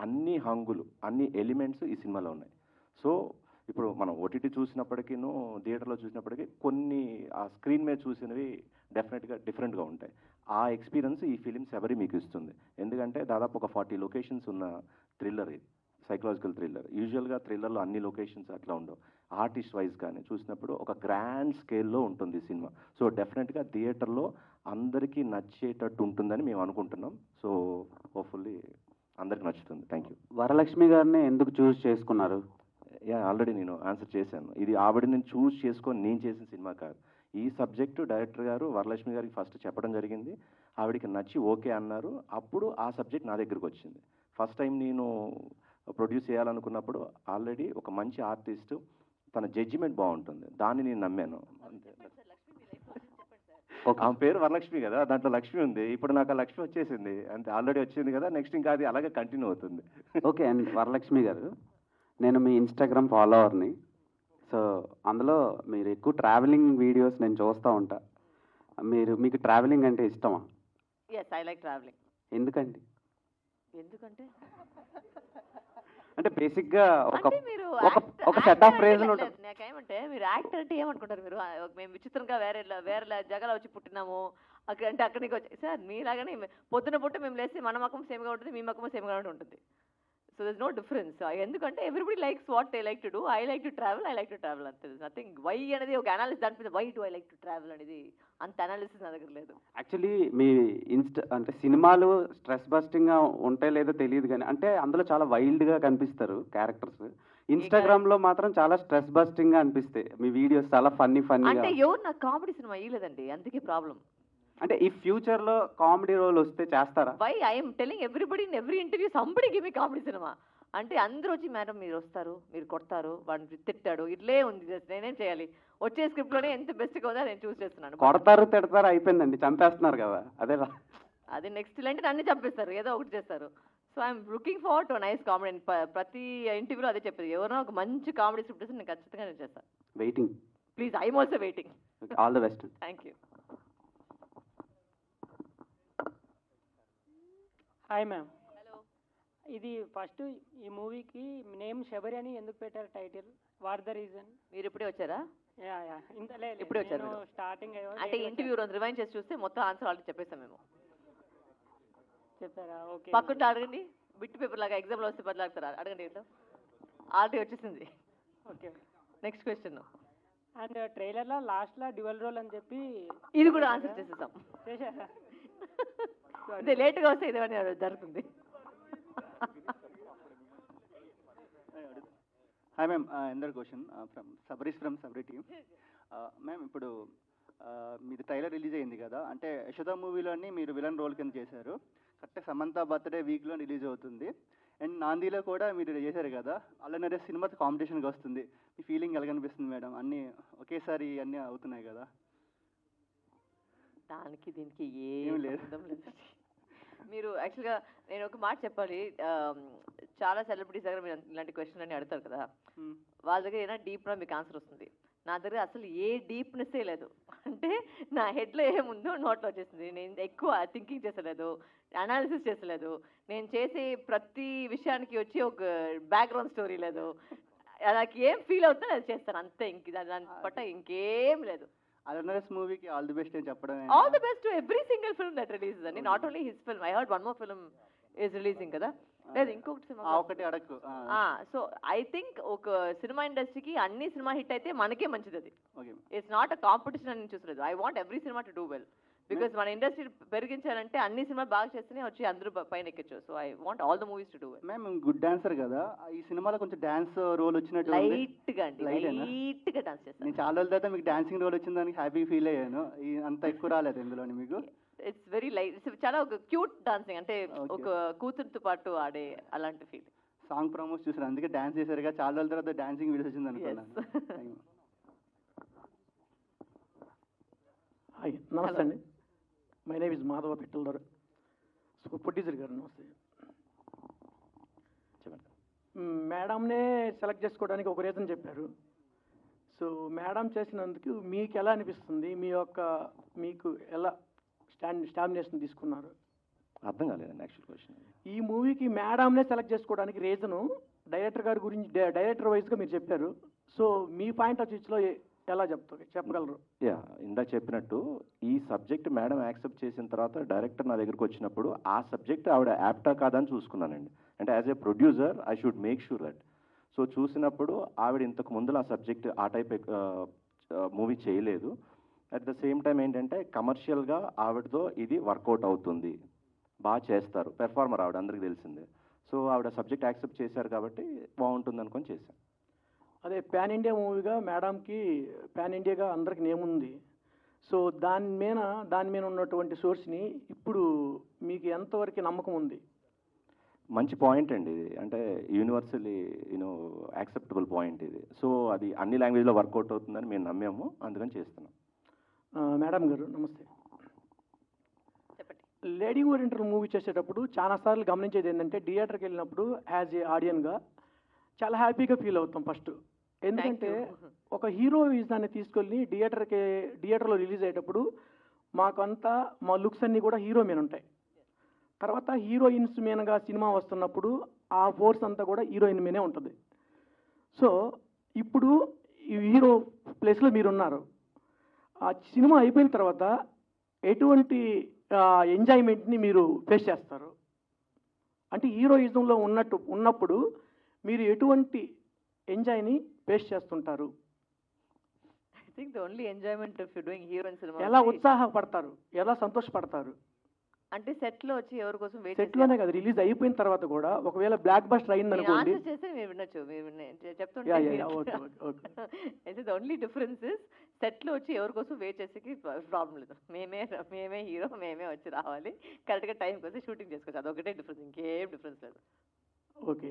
అన్ని హంగులు, అన్ని ఎలిమెంట్స్ ఈ సినిమాలో ఉన్నాయి. సో ఇప్పుడు మనం ఓటీటీ చూసినప్పటికీను థియేటర్లో చూసినప్పటికీ కొన్ని ఆ స్క్రీన్ మీద చూసినవి డెఫినెట్గా డిఫరెంట్గా ఉంటాయి. ఆ ఎక్స్పీరియన్స్ ఈ ఫిలిమ్స్ ఎవరి మీకు ఇస్తుంది. ఎందుకంటే దాదాపు ఒక 40 లొకేషన్స్ ఉన్న థ్రిల్లర్ ఇది, సైకలాజికల్ థ్రిల్లర్. యూజువల్గా థ్రిల్లర్లో అన్ని లొకేషన్స్ అట్లా ఉండవు. ఆర్టిస్ట్ వైజ్ కానీ చూసినప్పుడు ఒక గ్రాండ్ స్కేల్లో ఉంటుంది ఈ సినిమా. సో డెఫినెట్గా థియేటర్లో అందరికీ నచ్చేటట్టు ఉంటుందని మేము అనుకుంటున్నాం. సో హోప్ఫుల్లీ అందరికి నచ్చుతుంది. Thank you. వరలక్ష్మి గారిని ఎందుకు చూస్ చేసుకున్నారు? ఆల్రెడీ నేను ఆన్సర్ చేశాను. ఇది ఆవిడ నేను చూస్ చేసుకొని నేను చేసిన సినిమా కాదు. ఈ సబ్జెక్టు డైరెక్టర్ గారు వరలక్ష్మి గారికి ఫస్ట్ చెప్పడం జరిగింది. ఆవిడికి నచ్చి ఓకే అన్నారు. అప్పుడు ఆ సబ్జెక్ట్ నా దగ్గరికి వచ్చింది. ఫస్ట్ టైం నేను ప్రొడ్యూస్ చేయాలనుకున్నప్పుడు ఆల్రెడీ ఒక మంచి ఆర్టిస్టు, తన జడ్జిమెంట్ బాగుంటుంది, దాన్ని నేను నమ్మాను. ఆమె పేరు వరలక్ష్మి కదా, దాంట్లో లక్ష్మి ఉంది. ఇప్పుడు నాకు ఆ లక్ష్మి వచ్చేసింది అంతే, ఆల్రెడీ వచ్చింది కదా, నెక్స్ట్ ఇంకా అది అలాగే కంటిన్యూ అవుతుంది. ఓకే. అండ్ వరలక్ష్మి గారు, నేను మీ ఇన్స్టాగ్రామ్ ఫాలోవర్ని. సో అందులో మీరు ఎక్కువ ట్రావెలింగ్ వీడియోస్ నేను చూస్తూ ఉంటా. మీకు ట్రావెలింగ్ అంటే ఇష్టమా? Yes, I like travelling. ఎందుకండి? ఎందుకంటే అంటే బేసిక్గా అంటే మీరు ఒక సెట్ ఆఫ్ రీజన్ ఉంటుంది. నాకేమంటే మీరు యాక్టర్ అంటే ఏమనుకుంటారు మీరు? మేము విచిత్రంగా వేరే జగాలో వచ్చి పుట్టినాము అక్కడ అంటే అక్కడికి వచ్చి సార్ మీలాగానే పొద్దున పుట్ట మేము లేసి మన మకం సేమ్గా ఉంటుంది, మీ మకం సేమ్గా ఉంటుంది. So there no difference. ఎందుకంటే everybody likes what they like to do. I like to travel, I like to travel అంతే. నథింగ్ వై అనేది ఒక అనాలిసిస్ దాని మీద why do I like to travel అనేది అంత అనాలిసిస్ నా దగ్గర లేదు. యాక్చువల్లీ మీ అంటే సినిమాలు స్ట్రెస్ బస్టింగ్గా ఉంటాయో లేదో తెలియదు కానీ, అంటే అందులో చాలా వైల్డ్గా కనిపిస్తారు క్యారెక్టర్స్. ఇన్స్టాగ్రామ్లో మాత్రం చాలా స్ట్రెస్ బస్టింగ్గా అనిపిస్తాయి మీ వీడియోస్, చాలా ఫన్నీగా. అంటే ఎవరు నాకు కామెడీ సినిమా ఇవ్వలేదండి, అందుకే ప్రాబ్లం. అంటే ఈ ఫ్యూచర్లో కామెడీ రోల్ వస్తే చేస్తారా? Why I'm telling everybody in every interview somebody give me comedy cinema అంటే అందరూ వచ్చి మేడం మీరు వస్తారు, మీరు కొడతారు, వాడిని తిట్టాడు, ఇట్లే ఉంది, జస్ట్ నేనేం చేయాలి? వచ్చే స్క్రిప్ట్లోనే ఎంత బెస్ట్గా ఉందో నేను చూస్ చేస్తున్నాను. కొడతారు తిడతారు అయిపోయిందండి, చంపేస్తున్నారు కదా అదే. అది నెక్స్ట్ అంటే అన్ని చంపేస్తారు, ఏదో ఒకటి చేస్తారు. So I'm looking forward to nice comedy. ప్రతి ఇంటర్వ్యూలో అదే చెప్పేది, ఎవరైనా ఒక మంచి కామెడీ స్క్రిప్ట్ వస్తే నేను ఖచ్చితంగా నేను చేస్తాను. Waiting. Please, I'm also waiting. All the best. Thank you. Hi ma'am. Hello. ఇది ఫస్ట్ ఈ మూవీకి నేమ్ శబరి అని ఎందుకు పెట్టారు టైటిల్? What the reason? మీరు ఇప్పుడే వచ్చారా? ఇంత ఇప్పుడే వచ్చారు స్టార్టింగ్ అంటే ఇంటర్వ్యూ రోజు రివైండ్ చేసి చూస్తే మొత్తం ఆన్సర్ ఆల్రెడీ చెప్పేస్తాం మేము. చెప్పారా? ఓకే. పక్కన అడగండి, బిట్ పేపర్ లాగా ఎగ్జామ్లో వస్తే బదులాగుతారా? అడగండి, ఏంటో ఆల్రెడీ వచ్చేసింది. ఓకే. Next question. అండ్ ట్రైలర్లో లాస్ట్లో డ్యువల్ రోల్ అని చెప్పి ఇది కూడా ఆన్సర్ చేసేసాం. చేశారా? ఇది లేట్గా వస్తే ఇదేమని జరుగుతుంది. Hi ma'am, another question from Sabari team. Ma'am, ఇప్పుడు మీది ట్రైలర్ రిలీజ్ అయింది కదా, అంటే యశోద మూవీలోని మీరు విలన్ రోల్ కింద చేశారు. కరెక్ట్గా సమంత బర్త్డే వీక్లో రిలీజ్ అవుతుంది. అండ్ నాందీలో కూడా మీరు చేశారు కదా, అలానే సినిమాతో కాంపిటీషన్కి వస్తుంది. మీ ఫీలింగ్ ఎలా కనిపిస్తుంది మేడం? అన్నీ ఒకేసారి అన్నీ అవుతున్నాయి కదా. దానికి దీనికి ఏం లేదు. మీరు యాక్చువల్గా నేను ఒక మాట చెప్పాలి, చాలా సెలబ్రిటీస్ దగ్గర మీరు ఇలాంటి క్వశ్చన్ అన్ని అడుగుతారు కదా, వాళ్ళ దగ్గర ఏదైనా డీప్గా మీకు ఆన్సర్ వస్తుంది. నా దగ్గర అసలు ఏ డీప్నెస్సే లేదు. అంటే నా హెడ్లో ఏముందో నోట్లో వచ్చేసింది. నేను ఎక్కువ థింకింగ్ చేసలేదు, అనాలిసిస్ చేసలేదు. నేను చేసే ప్రతి విషయానికి వచ్చి ఒక బ్యాక్గ్రౌండ్ స్టోరీ లేదు. నాకు ఏం ఫీల్ అవుతుందో అది చేస్తాను అంతే. దాని పట్ల ఇంకేం లేదు. అలనరస్ మూవీకి ఆల్ ది బెస్ట్ అని చెప్పడం. All the best to every single film that releases అండి, not only his film. I heard one more film is releasing కదా, లేదు ఇంకొకటి సినిమా ఒకటి అడగకు. సో ఐ థింక్ ఒక సినిమా ఇండస్ట్రీకి అన్ని సినిమా హిట్ అయితే మనకే మంచిది. అది okay, it's not a competition అని చూసలేదు. I want every cinema to do well, because మన ఇండస్ట్రీ పెరిగించాలంటే అన్ని సినిమాలు బాగా చేస్తేనే వచ్చి అందరూ పైన ఎక్కచ్చు. So I want all the movies to do well. Ma'am, good dancer కదా, ఈ సినిమాలో కొంచెం డాన్స్ రోల్ వచ్చినట్టు లైట్గా అండి, లైట్గా డాన్స్ చేస్తాను. నేను చాలా రోజుల తర్వాత మీకు డాన్సింగ్ రోల్ వచ్చిందని హ్యాపీ ఫీల్ అయ్యాను. అంత ఎక్కువ రాలేదు ఇందులోని మీకు. ఇట్స్ వెరీ లైట్, చాలా ఒక క్యూట్ డాన్సింగ్, అంటే ఒక కూతురుతో పాటు ఆడే అలాంటి ఫీల్. సాంగ్ ప్రమోట్ చూసారు, అందుకే డాన్స్ చేశారుగా, చాలా రోజుల తర్వాత డాన్సింగ్ వీడియోస్ వచ్చింది అనుకున్నాను. హాయ్, నమస్తే అండి. My name is Madhava Pittaldar. So producer గారు నమస్తే. మేడంనే సెలెక్ట్ చేసుకోవడానికి ఒక రీజన్ చెప్పారు. సో మేడం చేసినందుకు మీకు ఎలా అనిపిస్తుంది? మీకు ఎలా స్టామినేషన్ తీసుకున్నారు? అర్థం కాలేదండి యాక్చువల్ క్వశ్చన్. ఈ మూవీకి మేడంనే సెలెక్ట్ చేసుకోవడానికి రీజను డైరెక్టర్ గారి గురించి డైరెక్టర్ వైజ్గా మీరు చెప్పారు. సో మీ పాయింట్ ఆఫ్ వ్యూస్లో ఎలా చెప్పగలరు? యా, ఇందాక చెప్పినట్టు ఈ సబ్జెక్ట్ మేడం యాక్సెప్ట్ చేసిన తర్వాత డైరెక్టర్ నా దగ్గరికి వచ్చినప్పుడు ఆ సబ్జెక్ట్ ఆవిడ యాప్టా కాదని చూసుకున్నానండి. అంటే as a producer I should make sure that. So చూసినప్పుడు ఆవిడ ఇంతకు ముందు ఆ సబ్జెక్ట్ ఆ టైప్ మూవీ చేయలేదు. అట్ ద సేమ్ టైం ఏంటంటే కమర్షియల్గా ఆవిడతో ఇది వర్కౌట్ అవుతుంది, బాగా చేస్తారు, పెర్ఫార్మర్ ఆవిడ అందరికీ తెలిసిందే. సో ఆవిడ సబ్జెక్ట్ యాక్సెప్ట్ చేశారు కాబట్టి బాగుంటుంది అనుకొని చేశాను. అదే పాన్ ఇండియా మూవీగా మేడంకి పాన్ ఇండియాగా అందరికి నేమ్ ఉంది. సో దాని మీద ఉన్నటువంటి సోర్స్ని ఇప్పుడు మీకు ఎంతవరకు నమ్మకం ఉంది? మంచి పాయింట్ అండి ఇది. అంటే యూనివర్సల్లీ యాక్సెప్టబుల్ పాయింట్ ఇది. సో అది అన్ని లాంగ్వేజ్లో వర్కౌట్ అవుతుందని మేము నమ్మాము, అందుకని చేస్తున్నాం. మేడం గారు నమస్తే. చెప్పండి. లేడీ ఓరియంటెడ్ మూవీ చేసేటప్పుడు చాలాసార్లు గమనించేది ఏంటంటే థియేటర్కి వెళ్ళినప్పుడు యాజ్ ఏ ఆడియన్గా చాలా హ్యాపీగా ఫీల్ అవుతాం ఫస్ట్. ఎందుకంటే ఒక హీరో దాన్ని తీసుకెళ్ళి థియేటర్లో రిలీజ్ అయ్యేటప్పుడు మాకంతా మా లుక్స్ అన్నీ కూడా హీరో మీద ఉంటాయి. తర్వాత హీరోయిన్స్ మీనగా సినిమా వస్తున్నప్పుడు ఆ ఫోర్స్ అంతా కూడా హీరోయిన్ మీనే ఉంటుంది. సో ఇప్పుడు ఈ హీరో ప్లేస్లో మీరున్నారు. ఆ సినిమా అయిపోయిన తర్వాత ఎటువంటి ఎంజాయ్మెంట్ని మీరు ఫేస్ చేస్తారు? అంటే హీరోయిజంలో ఉన్నప్పుడు మీరు ఎటువంటి ఎంజాయ్ని ఫేస్ చేస్తుంటారు? I think the only enjoyment if you doing hero in cinema. ఎలా ఉత్సాహపడతారు, ఎలా సంతోషపడతారు? అంటే సెట్లో వచ్చి ఎవరి కోసం వెయిట్ సెట్లోనే కదా, రిలీజ్ అయిపోయిన తర్వాత కూడా ఒకవేళ బ్లాక్ బస్టర్ అయింది అనుకోండి. ఆన్సర్ చేస్తే మీరు వినొచ్చు, మీరు చెప్తుంటే ద ఓన్లీ డిఫరెన్స్ ఇస్ సెట్లో వచ్చి ఎవరి కోసం వెయిట్ చేసేకి ప్రాబ్లం లేదు. మేమే హీరో, మేమే వచ్చి రావాలి, కరెక్ట్గా టైంకి వచ్చి షూటింగ్ చేసుకోవచ్చు. అదొకటే డిఫరెన్స్, ఇంకేం డిఫరెన్స్ లేదు. ఓకే.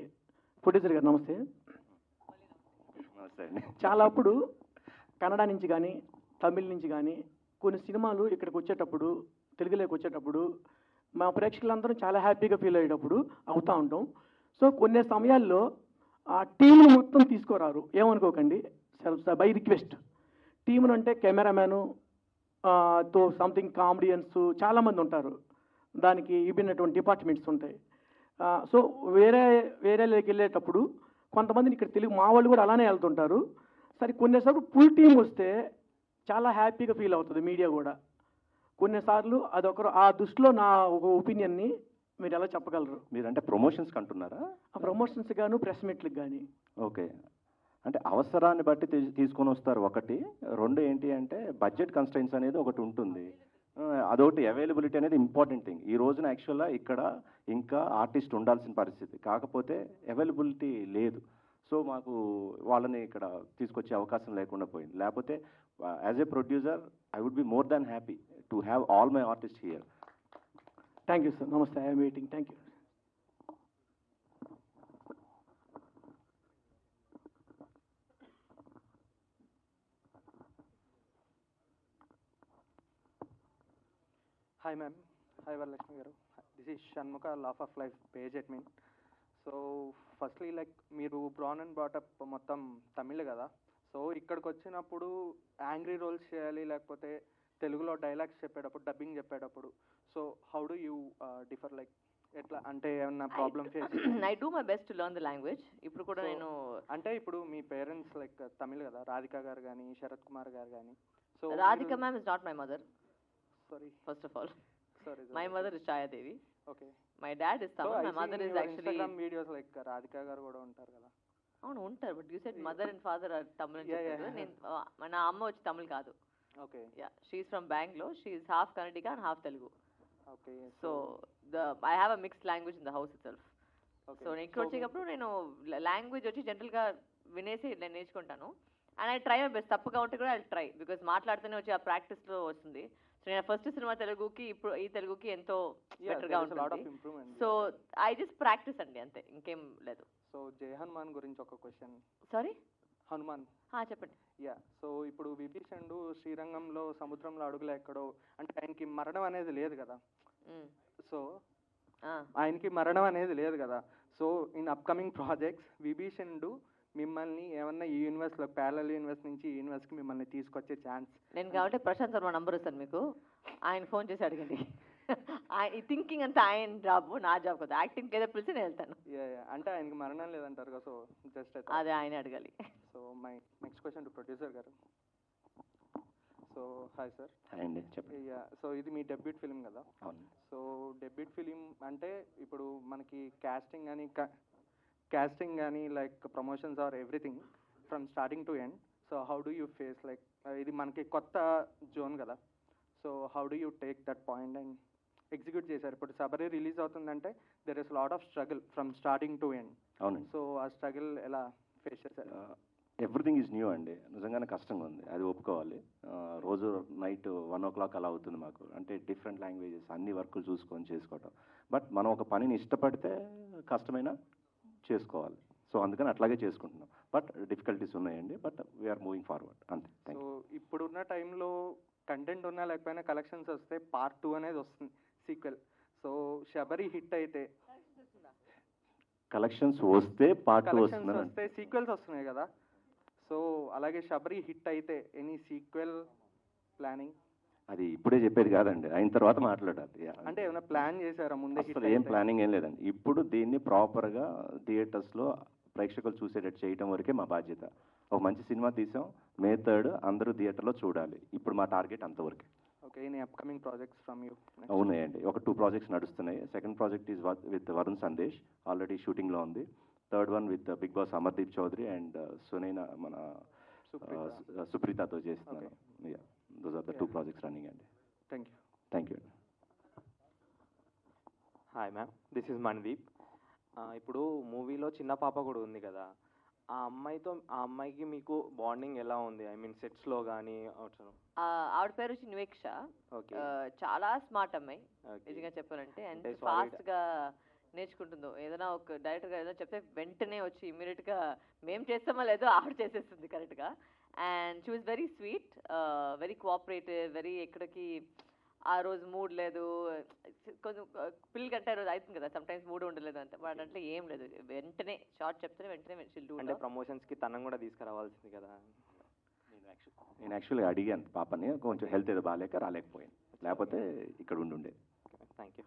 ప్రొడ్యూసర్ గారు నమస్తే. నమస్తే అండి. చాలా అప్పుడు కన్నడ నుంచి కానీ తమిళ నుంచి కానీ కొన్ని సినిమాలు ఇక్కడికి వచ్చేటప్పుడు, తెలుగులోకి వచ్చేటప్పుడు మా ప్రేక్షకులందరూ చాలా హ్యాపీగా ఫీల్ అయ్యేటప్పుడు అవుతూ ఉంటాం. సో కొన్ని సమయాల్లో ఆ టీంను మొత్తం తీసుకురారు, ఏమనుకోకండి, బై రిక్వెస్ట్. టీమును అంటే కెమెరామ్యాను తో సంథింగ్ కామెడియన్స్ చాలామంది ఉంటారు, దానికి ఇవ్వనటువంటి డిపార్ట్మెంట్స్ ఉంటాయి. సో వేరేలోకి వెళ్ళేటప్పుడు కొంతమందిని ఇక్కడ తెలుగు మా వాళ్ళు కూడా అలానే వెళ్తుంటారు. సరే కొన్నిసార్లు ఫుల్ టీం వస్తే చాలా హ్యాపీగా ఫీల్ అవుతుంది మీడియా కూడా. కొన్నిసార్లు అదొకరు ఆ దృష్టిలో నా ఒక ఒపీనియన్ని మీరు ఎలా చెప్పగలరు? మీరంటే ప్రమోషన్స్కి అంటున్నారా? ఆ ప్రమోషన్స్ గాను ప్రెస్ మీట్లకు కానీ. ఓకే. అంటే అవసరాన్ని బట్టి తీసుకొని వస్తారు ఒకటి. రెండు ఏంటి అంటే బడ్జెట్ కన్స్ట్రైన్స్ అనేది ఒకటి ఉంటుంది. అదొకటి అవైలబిలిటీ అనేది ఇంపార్టెంట్ థింగ్. ఈ రోజున యాక్చువల్గా ఇక్కడ ఇంకా ఆర్టిస్ట్ ఉండాల్సిన పరిస్థితి, కాకపోతే అవైలబిలిటీ లేదు. సో మాకు వాళ్ళని ఇక్కడ తీసుకొచ్చే అవకాశం లేకుండా పోయింది. లేకపోతే as a producer I would be more than happy to have all my artist here. Thank you sir. నమస్తే. I'm waiting. Thank you. Hi ma'am. Hi Varalakshmi garu. This is Shanmukha, Law of Life page admin. So firstly like మీరు బ్రాన్ అండ్ బాటప్ మొత్తం తమిళ్ కదా, సో ఇక్కడికి వచ్చినప్పుడు యాంగ్రీ రోల్స్ చేయాలి, లేకపోతే తెలుగులో డైలాగ్స్ చెప్పేటప్పుడు, డబ్బింగ్ చెప్పేటప్పుడు, so how do you differ, like ఎట్లా అంటే ఏమన్నా problem face? I do my best to learn the language. ఇప్పుడు కూడా నేను అంటే ఇప్పుడు మీ పేరెంట్స్ లైక్ తమిళ్ కదా, రాధిక గారు కానీ శరత్ కుమార్ గారు కానీ. So Radhika ma'am is not my mother. Sorry. First of all, sorry. My mother is Chaya Devi. Okay. My dad is Tamil. So my mother is actually Instagram videos like Radhika garu kuda untaru kada. అవును ఉంటారు, but you said mother and father are Tamil అని చెప్పారు. నేను నా అమ్మ వచ్చి తమిళ్ కాదు. Okay. Yeah, she's from Bengaluru. She's half Kannadiga and half Telugu. Okay. So I have a mixed language in the house itself. So నేను ఇక్కడ వచ్చేటప్పుడు నేను లాంగ్వేజ్ వచ్చి జనరల్గా వినేసి నేను నేర్చుకుంటాను. And I try my best. తప్పుగా ఉంటే కూడా ఐ ట్రై, బికాజ్ మాట్లాడితేనే వచ్చి ఆ ప్రాక్టీస్లో వస్తుంది. సో నేను ఫస్ట్ సినిమా తెలుగుకి ఇప్పుడు ఈ తెలుగుకి ఎంతో బెటర్గా ఉంటుంది. సో ఐ జస్ట్ ప్రాక్టీస్ అండి, అంతే, ఇంకేం లేదు. సో జై హనుమాన్ గురించి ఒక క్వశ్చన్. సారీ, హనుమాన్. చెప్పండి. యా, సో ఇప్పుడు విభీషణుడు శ్రీరంగంలో సముద్రంలో అడుగులో ఎక్కడో, అంటే ఆయనకి మరణం అనేది లేదు కదా. సో ఆయనకి మరణం అనేది లేదు కదా. సో ఇన్ అప్కమింగ్ ప్రాజెక్ట్స్ విభీషణుడు మిమ్మల్ని ఏమన్నా ఈ యూనివర్స్లో ప్యారలల్ యూనివర్స్ నుంచి ఈ యూనివర్స్కి మిమ్మల్ని తీసుకొచ్చే ఛాన్స్? నేను కాబట్టి ప్రశాంత్ వర్మ నంబర్ ఇస్తాను మీకు, ఆయన ఫోన్ చేసి అడగండి. ఈ థింకింగ్ అంతా ఆయన జాబ్, నా జాబ్ కదా. యాక్టింగ్ ఏదో పిలిచి నేను వెళ్తాను. అంటే ఆయనకి మరణం లేదంటారు కదా, సో జస్ట్ అదే ఆయన అడగాలి. So my next question to producer గారు. So hi sir. హాయ్ అండి, చెప్పండి. సో ఇది మీ డెబ్యూట్ ఫిలిం కదా? అవును. సో డెబ్యూట్ ఫిలిం అంటే ఇప్పుడు మనకి casting కానీ like promotions or everything from starting to end. So how do you face like ఇది మనకి కొత్త జోన్ కదా, so how do you take that point and execute చేశారు? ఇప్పుడు సబరి రిలీజ్ అవుతుందంటే there is lot of struggle from starting to end. అవునండి. సో ఆ స్ట్రగుల్ ఎలా ఫేస్ చేశారు? ఎవ్రీథింగ్ ఈజ్ న్యూ అండి, నిజంగానే కష్టంగా ఉంది, అది ఒప్పుకోవాలి. రోజు నైట్ 1 o'clock అలా అవుతుంది మాకు, అంటే డిఫరెంట్ లాంగ్వేజెస్ అన్ని వర్కులు చూసుకొని చేసుకోవటం. బట్ మనం ఒక పనిని ఇష్టపడితే కష్టమైనా చేసుకోవాలి, సో అందుకని అట్లాగే చేసుకుంటున్నాం. బట్ డిఫికల్టీస్ ఉన్నాయండి, బట్ వీఆర్ మూవింగ్ ఫార్వర్డ్ అంతే. సో ఇప్పుడున్న టైంలో కంటెంట్ ఉన్నా లేకపోయినా కలెక్షన్స్ వస్తే పార్ట్ 2 అనేది వస్తుంది, సీక్వెల్. సో శబరి హిట్ అయితే కలెక్షన్స్ వస్తే పార్ట్ 2 కలెక్షన్స్ వస్తే సీక్వెల్స్ వస్తున్నాయి కదా, సో అలాగే శబరి హిట్ అయితే ఎనీ సీక్వెల్ ప్లానింగ్? అది ఇప్పుడే చెప్పేది కాదండి, అయిన తర్వాత మాట్లాడాలి. అంటే ఏమైనా ప్లాన్ చేశారా ముందే? అసలు ఏం ప్లానింగ్ ఏం లేదండి. ఇప్పుడు దీన్ని ప్రాపర్గా థియేటర్స్లో ప్రేక్షకులు చూసేటట్టు చేయటం వరకే మా బాధ్యత. ఒక మంచి సినిమా తీసాం, May 3rd అందరూ థియేటర్లో చూడాలి. ఇప్పుడు మా టార్గెట్ అంతవరకే. Okay, any upcoming projects from you? ఉన్నాయండి, ఒక 2 ప్రాజెక్ట్స్ నడుస్తున్నాయి. Second project is with Varun Sandesh, already షూటింగ్లో ఉంది. Third one with Bigg Boss Amardeep Chowdary and Sunaina మన సుప్రీతతో చేస్తున్నాను. Those are the 2 projects running అండి. థ్యాంక్ యూ అండి. Hi ma'am, this is Manideep. ఇప్పుడు మూవీలో చిన్న పాప కూడా ఉంది కదా, ఆ అమ్మాయికి మీకు బాండింగ్ ఎలా ఉంది? ఐ మీన్ సెట్స్లో కానీ? ఆవిడ పేరు వచ్చి నివేక్ష. ఓకే. చాలా స్మార్ట్ అమ్మాయి నిజంగా చెప్పాలంటే, అండ్ ఫాస్ట్గా నేర్చుకుంటుందో. ఏదైనా ఒక డైరెక్టర్గా ఏదైనా చెప్తే వెంటనే వచ్చి ఇమీడియట్గా మేము చేస్తామో లేదో ఆవిడ చేసేస్తుంది కరెక్ట్గా. And she was very sweet, very cooperative, very ఎక్కడికి ఆ రోజు మూడ్ లేదు, కొంచెం పిల్లలు కంటే ఆ రోజు అవుతుంది కదా, సమ్ టైమ్స్ మూడ్ ఉండలేదు అంతే. బట్ అంటే ఏం లేదు, వెంటనే షార్ట్ చెప్తే వెంటనే అంటే ప్రమోషన్స్కి తనం కూడా తీసుకురావాల్సింది కదా. నేను యాక్చువల్గా అడిగాను పాపని, కొంచెం హెల్త్ ఏదో బాగాలేక రాలేకపోయాను, లేకపోతే ఇక్కడ ఉండుండే. Thank you.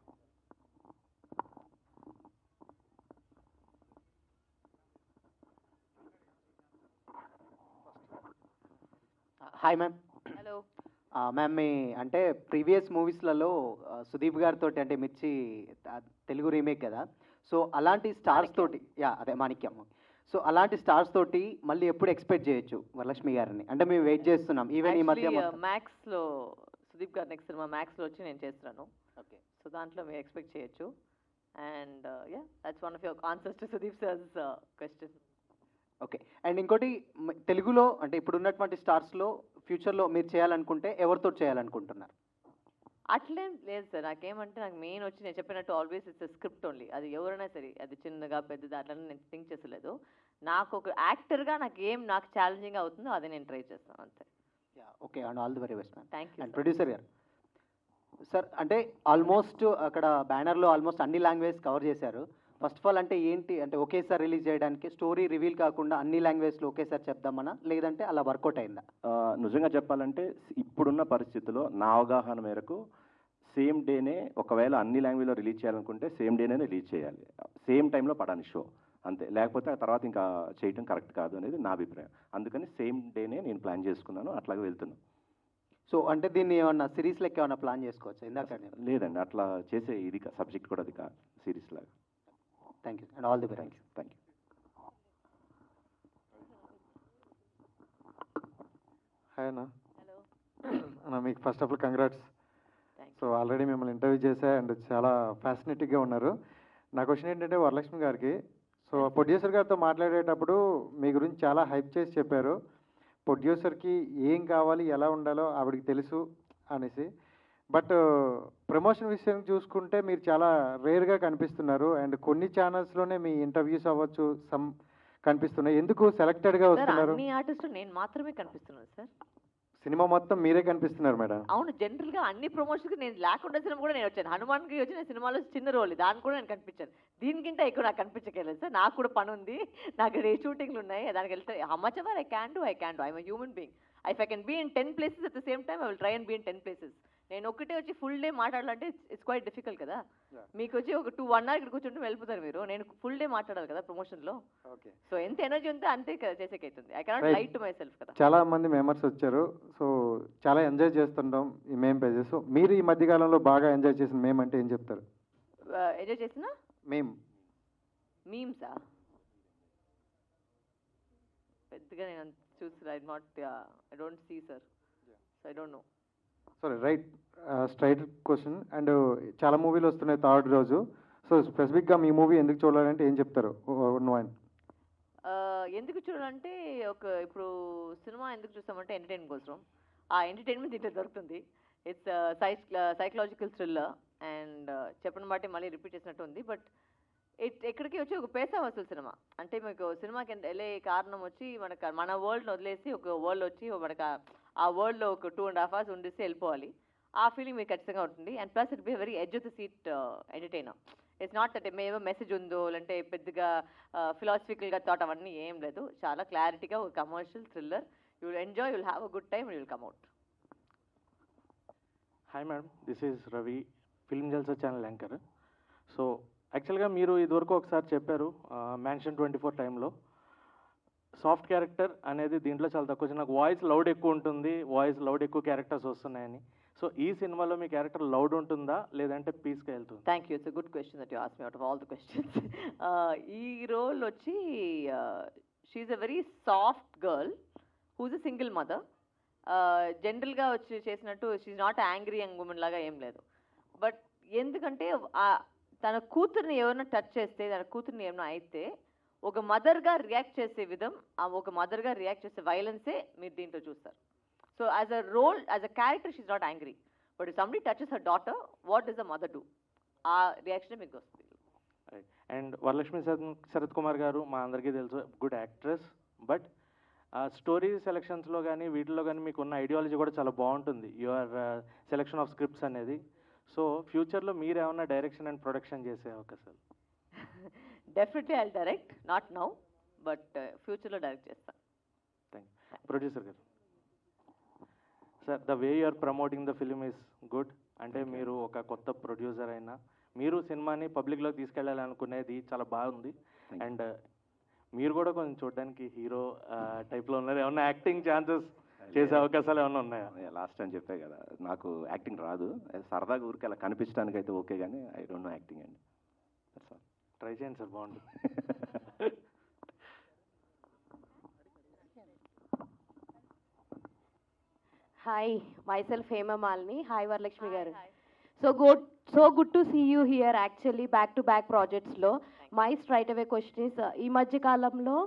Hi ma'am. Hello ma'am, మీ అంటే ప్రీవియస్ మూవీస్లలో సుదీప్ గారితో అంటే మిర్చి తెలుగు రీమేక్ కదా, సో అలాంటి స్టార్స్ తోటి అదే మాణిక్యం, సో అలాంటి స్టార్స్ తోటి మళ్ళీ ఎప్పుడు ఎక్స్పెక్ట్ చేయొచ్చు వరలక్ష్మి గారిని? అంటే మేము వెయిట్ చేస్తున్నాం. ఈవెన్ ఈ మధ్య మ్యాక్స్లో సుదీప్ గారి నెక్స్ట్ సినిమా మ్యాక్స్లో వచ్చి నేను చేస్తున్నాను. ఓకే, సో దాంట్లో మీరు ఎక్స్పెక్ట్ చేయొచ్చు. And that's one of your answers to Sudeep sir's question. Okay, and ఇంకోటి తెలుగులో అంటే ఇప్పుడు ఉన్నటువంటి స్టార్స్లో ఫ్యూచర్లో మీరు చేయాలనుకుంటే ఎవరితో చేయాలనుకుంటున్నారు? అట్లేం లేదు సార్, నాకేమంటే నాకు మెయిన్ వచ్చి నేను చెప్పినట్టు ఆల్వేస్ ఇట్స్ స్క్రిప్ట్ ఓన్లీ. అది ఎవరైనా సరే, అది చిన్నగా పెద్దది అట్లా నేను థింక్ చేసలేదు. నాకు ఒక యాక్టర్గా నాకు ఛాలెంజింగ్ అవుతుందో అది నేను ట్రై చేస్తాను అంతే. Okay, and all the very best ma'am. Thank you. And producer గారు సార్, అంటే ఆల్మోస్ట్ అక్కడ బ్యానర్లో ఆల్మోస్ట్ అన్ని లాంగ్వేజ్ కవర్ చేశారు. ఫస్ట్ ఆఫ్ ఆల్ అంటే ఏంటి, అంటే ఒకేసారి రిలీజ్ చేయడానికి స్టోరీ రివీల్ కాకుండా అన్ని లాంగ్వేజ్లో ఒకేసారి చెప్దామన్నా, లేదంటే అలా వర్కౌట్ అయిందా? నిజంగా చెప్పాలంటే ఇప్పుడున్న పరిస్థితుల్లో నా అవగాహన మేరకు సేమ్ డేనే, ఒకవేళ అన్ని లాంగ్వేజ్లో రిలీజ్ చేయాలనుకుంటే సేమ్ డేనే రిలీజ్ చేయాలి, సేమ్ టైంలో పడాలి షో అంతే. లేకపోతే ఆ తర్వాత ఇంకా చేయటం కరెక్ట్ కాదు అనేది నా అభిప్రాయం. అందుకని సేమ్ డేనే నేను ప్లాన్ చేసుకున్నాను, అట్లాగే వెళ్తున్నాను. సో అంటే దీన్ని ఏమన్నా సిరీస్ లెక్క ఏమన్నా ప్లాన్ చేసుకోవచ్చు? ఇందాక లేదండి, అట్లా చేసే ఇది సబ్జెక్ట్ కూడా అది కాదు, సిరీస్ లాగా. Thank you and all the best. Thank you. Hi అన్న. అన్న, మీకు first of all congrats. So already మిమ్మల్ని ఇంటర్వ్యూ చేశా అండ్ చాలా ఫ్యాసినేటింగ్గా ఉన్నారు. నా క్వశ్చన్ ఏంటంటే వరలక్ష్మి గారికి, సో ప్రొడ్యూసర్ గారితో మాట్లాడేటప్పుడు మీ గురించి చాలా హైప్ చేసి చెప్పారు. ప్రొడ్యూసర్కి ఏం కావాలి, ఎలా ఉండాలో ఆవిడకి తెలుసు అనేసి. బట్ ప్రమోషన్ విషయం చూసుకుంటే మీరు చాలా రేర్గా కనిపిస్తున్నారు అండ్ కొన్ని ఛానల్స్లోనే మీ ఇంటర్వ్యూస్ అవ్వచ్చు కనిపిస్తున్నాయి. ఎందుకు సెలెక్టెడ్గా వస్తున్నారు? అన్ని ఆర్టిస్టులు నేను మాత్రమే కనిపిస్తున్నాను సార్. సినిమా మొత్తం మీరే కనిపిస్తున్నారు మేడం. అవును, జనరల్గా అన్ని ప్రమోషన్కి నేను లేకుండా సినిమా కూడా నేను వచ్చాను. హనుమాన్కి వచ్చిన సినిమాలో చిన్న రోల్, దానికి కూడా నేను కనిపించాను. దీనికంటే ఎక్కువ నాకు కనిపించగలేదు సార్. నాకు కూడా పని ఉంది, నాకు షూటింగ్లు ఉన్నాయి, దానికి వెళ్తే how much ever I can do I'm a human being. If I can be in 10 places at the same time I will try and be in 10 places. నేను ఒక్కటే వచ్చి ఫుల్ డే మాట్లాడాలంటే ఇట్స్ క్వైట్ డిఫికల్ట్ కదా. మీకు వచ్చి ఒక 1 hour ఇక్కడ కూర్చుంటే వెళ్ళిపోతారు మీరు. నేను ఫుల్ డే మాట్లాడాలి కదా ప్రమోషన్లో. ఓకే. సో ఎంత ఎనర్జీ ఉంటే అంతే కదా చేసేకైతుంది. I cannot lie to myself కదా. చాలా మంది మెంబర్స్ వచ్చారు, సో చాలా ఎంజాయ్ చేస్తుంటాం ఈ మేమ్ పేజెస్. సో మీరు ఈ మధ్యకాలంలో బాగా ఎంజాయ్ చేసిన మేమ్ అంటే ఏం చెప్తారు? ఎంజాయ్ చేసిన మేమ్ మీమ్సా? పెద్దగా నేను చూసి I don't see sir, so I don't know. Sorry, right, straight question. And చాలా మూవీలు వస్తున్నాయి థర్డ్ రోజు. సో స్పెసిఫిక్గా మీ మూవీ ఎందుకు చూడాలంటే ఏం చెప్తారు? ఎందుకు చూడాలంటే ఇప్పుడు సినిమా ఎందుకు చూస్తామంటే ఎంటర్టైన్మెంట్ కోసం. ఆ ఎంటర్టైన్మెంట్ దీంట్లో దొరుకుతుంది. ఇట్స్ సైకలాజికల్ థ్రిల్లర్ అండ్ చెప్పిన బట్టి మళ్ళీ రిపీట్ చేసినట్టు ఉంది. బట్ ఎక్కడికి వచ్చి ఒక పేసా వసూలు సినిమా. అంటే మీకు సినిమాకి వెళ్ళే కారణం వచ్చి మన వరల్డ్ని వదిలేసి ఒక వరల్డ్ వచ్చి మనకు ఆ వరల్డ్లో ఒక 2.5 hours ఉండేసి వెళ్ళిపోవాలి. ఆ ఫీలింగ్ మీకు ఖచ్చితంగా ఉంటుంది. And plus it be very edge of the seat entertainer. It's not that ఏమో మెసేజ్ ఉందో లేదంటే పెద్దగా ఫిలాసఫికల్గా థాట్ అవన్నీ ఏం లేదు. చాలా క్లారిటీగా ఒక commercial thriller. You will enjoy, you will have a good time, you will come out. Hi madam, this is Ravi, film Jalsa channel anchor. So యాక్చువల్గా మీరు ఇదివరకు ఒకసారి చెప్పారు మ్యాన్షన్ 24 టైంలో సాఫ్ట్ క్యారెక్టర్ అనేది దీంట్లో చాలా తక్కువ. నాకు వాయిస్ లౌడ్ ఎక్కువ ఉంటుంది, వాయిస్ లౌడ్ ఎక్కువ క్యారెక్టర్స్ వస్తున్నాయని. సో ఈ సినిమాలో మీ క్యారెక్టర్ లౌడ్ ఉంటుందా లేదంటే పీస్గా వెళ్తుంది? Thank you. It's a good question that you ask me out of all the questions. ఈ రోల్ వచ్చి she's a very soft girl who's a single mother. జనరల్గా వచ్చి చేసినట్టు she's not angry young woman లాగా ఏం లేదు. బట్ ఎందుకంటే తన కూతుర్ని ఎవరైనా టచ్ చేస్తే, తన కూతుర్ని ఏమైనా అయితే ఒక మదర్గా రియాక్ట్ చేసే విధం, ఒక మదర్గా రియాక్ట్ చేసే వైలెన్సే మీరు దీంట్లో చూస్తారు. So as a role, as a character she's not angry. But if somebody touches her daughter, what does the mother do? ఆ రియాక్షన్ మీకు వస్తుంది. అండ్ వరలక్ష్మి శరత్ కుమార్ గారు మా అందరికీ తెలుసు, గుడ్ యాక్ట్రెస్. బట్ స్టోరీ సెలెక్షన్స్లో కానీ వీటిలో కానీ మీకు ఉన్న ఐడియాలజీ కూడా చాలా బాగుంటుంది, యువర్ సెలెక్షన్ ఆఫ్ స్క్రిప్ట్స్ అనేది. సో ఫ్యూచర్లో మీరు ఏమన్నా డైరెక్షన్ అండ్ ప్రొడక్షన్ చేసే అవకాశాలు? Definitely I direct, not now, but ఫ్యూచర్లో డైరెక్ట్ చేస్తాను. Thank you. ప్రొడ్యూసర్ గారు, sir the way you're promoting the film is good. అంటే మీరు ఒక కొత్త ప్రొడ్యూసర్ అయినా మీరు సినిమాని పబ్లిక్లోకి తీసుకెళ్ళాలనుకునేది చాలా బాగుంది. అండ్ మీరు కూడా కొంచెం చూడడానికి హీరో టైప్లో ఉన్నారు. ఏమన్నా యాక్టింగ్ ఛాన్సెస్ చేసే అవకాశాలు ఏమైనా ఉన్నాయా? లాస్ట్ టైం చెప్పే కదా, నాకు యాక్టింగ్ రాదు. సరదాగా ఊరికి అలా కనిపించడానికి అయితే ఓకే, కానీ ఐ డోంట్ నో యాక్టింగ్ అండి. ట్రై చేయండి సార్, బాగుంటుంది. Hi, myself Hema Malini. Hi Varalakshmi garu. So good to see you here actually back to back projects లో. My straight away question is ఈ మధ్య కాలంలో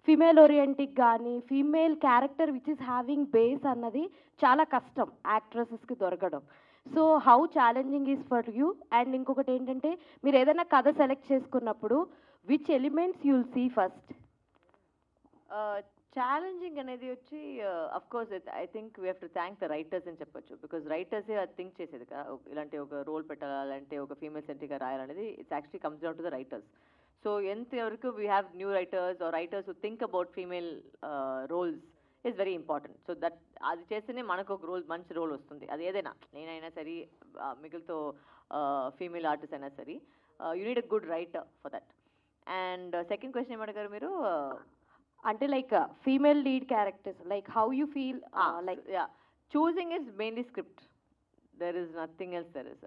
ఫీమేల్ ఓరియంటిక్ కానీ female character which is having base అన్నది చాలా కష్టం యాక్ట్రెసెస్కి దొరకడం. So how challenging is for you? And ఇంకొకటి ఏంటంటే మీరు ఏదైనా కథ సెలెక్ట్ చేసుకున్నప్పుడు which elements you will see first? Challenging అనేది వచ్చి of course I think we have to thank the writers అని చెప్పొచ్చు. బికాజ్ రైటర్సే అది థింక్ చేసేది కదా, ఇలాంటి ఒక రోల్ పెట్టాలంటే ఒక ఫీమేల్ సెంట్రిక్గా రాయాలనేది it's actually comes down to the writers. So ఎంతవరకు we have new writers or writers who think about female roles is very important. So that అది చేస్తేనే మనకు ఒక రోల్, మంచి రోల్ వస్తుంది. అది ఏదైనా, నేనైనా సరే మిగిలితో ఫీమేల్ ఆర్టిస్ట్ అయినా సరే, you need a good writer for that. And second question ఏమడిగారు మీరు? అంటే like female lead characters, like how you feel like choosing is mainly script, there is nothing else. There is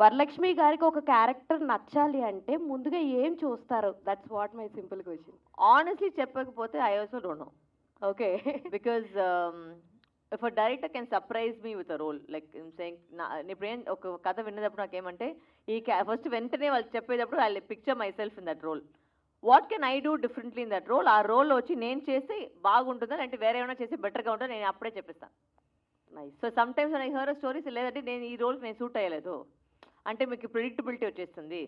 Varalakshmi గారికి ఒక క్యారెక్టర్ నచ్చాలి అంటే ముందుగా ఏం చూస్తారు? That's what my simple question. Honestly చెప్పకపోతే I also don't know. Okay, because if a director can surprise me with a role, like saying, ఇప్పుడు ఏం ఒక కథ విన్నప్పుడు నాకేమంటే ఫస్ట్ వెంటనే వాళ్ళు చెప్పేటప్పుడు I picture myself in that role. What can I do differently in that role? ఆ రోల్లో వచ్చి నేను చేస్తే బాగుంటుందా అంటే వేరే ఏమైనా చేసి బెటర్గా ఉంటుందో నేను అప్పుడే చెప్పిస్తాను. So sometimes I hear stories లేదంటే నేను ఈ రోల్కి నేను సూట్ అయ్యలేదు అంటే మీకు ప్రిడిక్టబిలిటీ వచ్చేస్తుంది.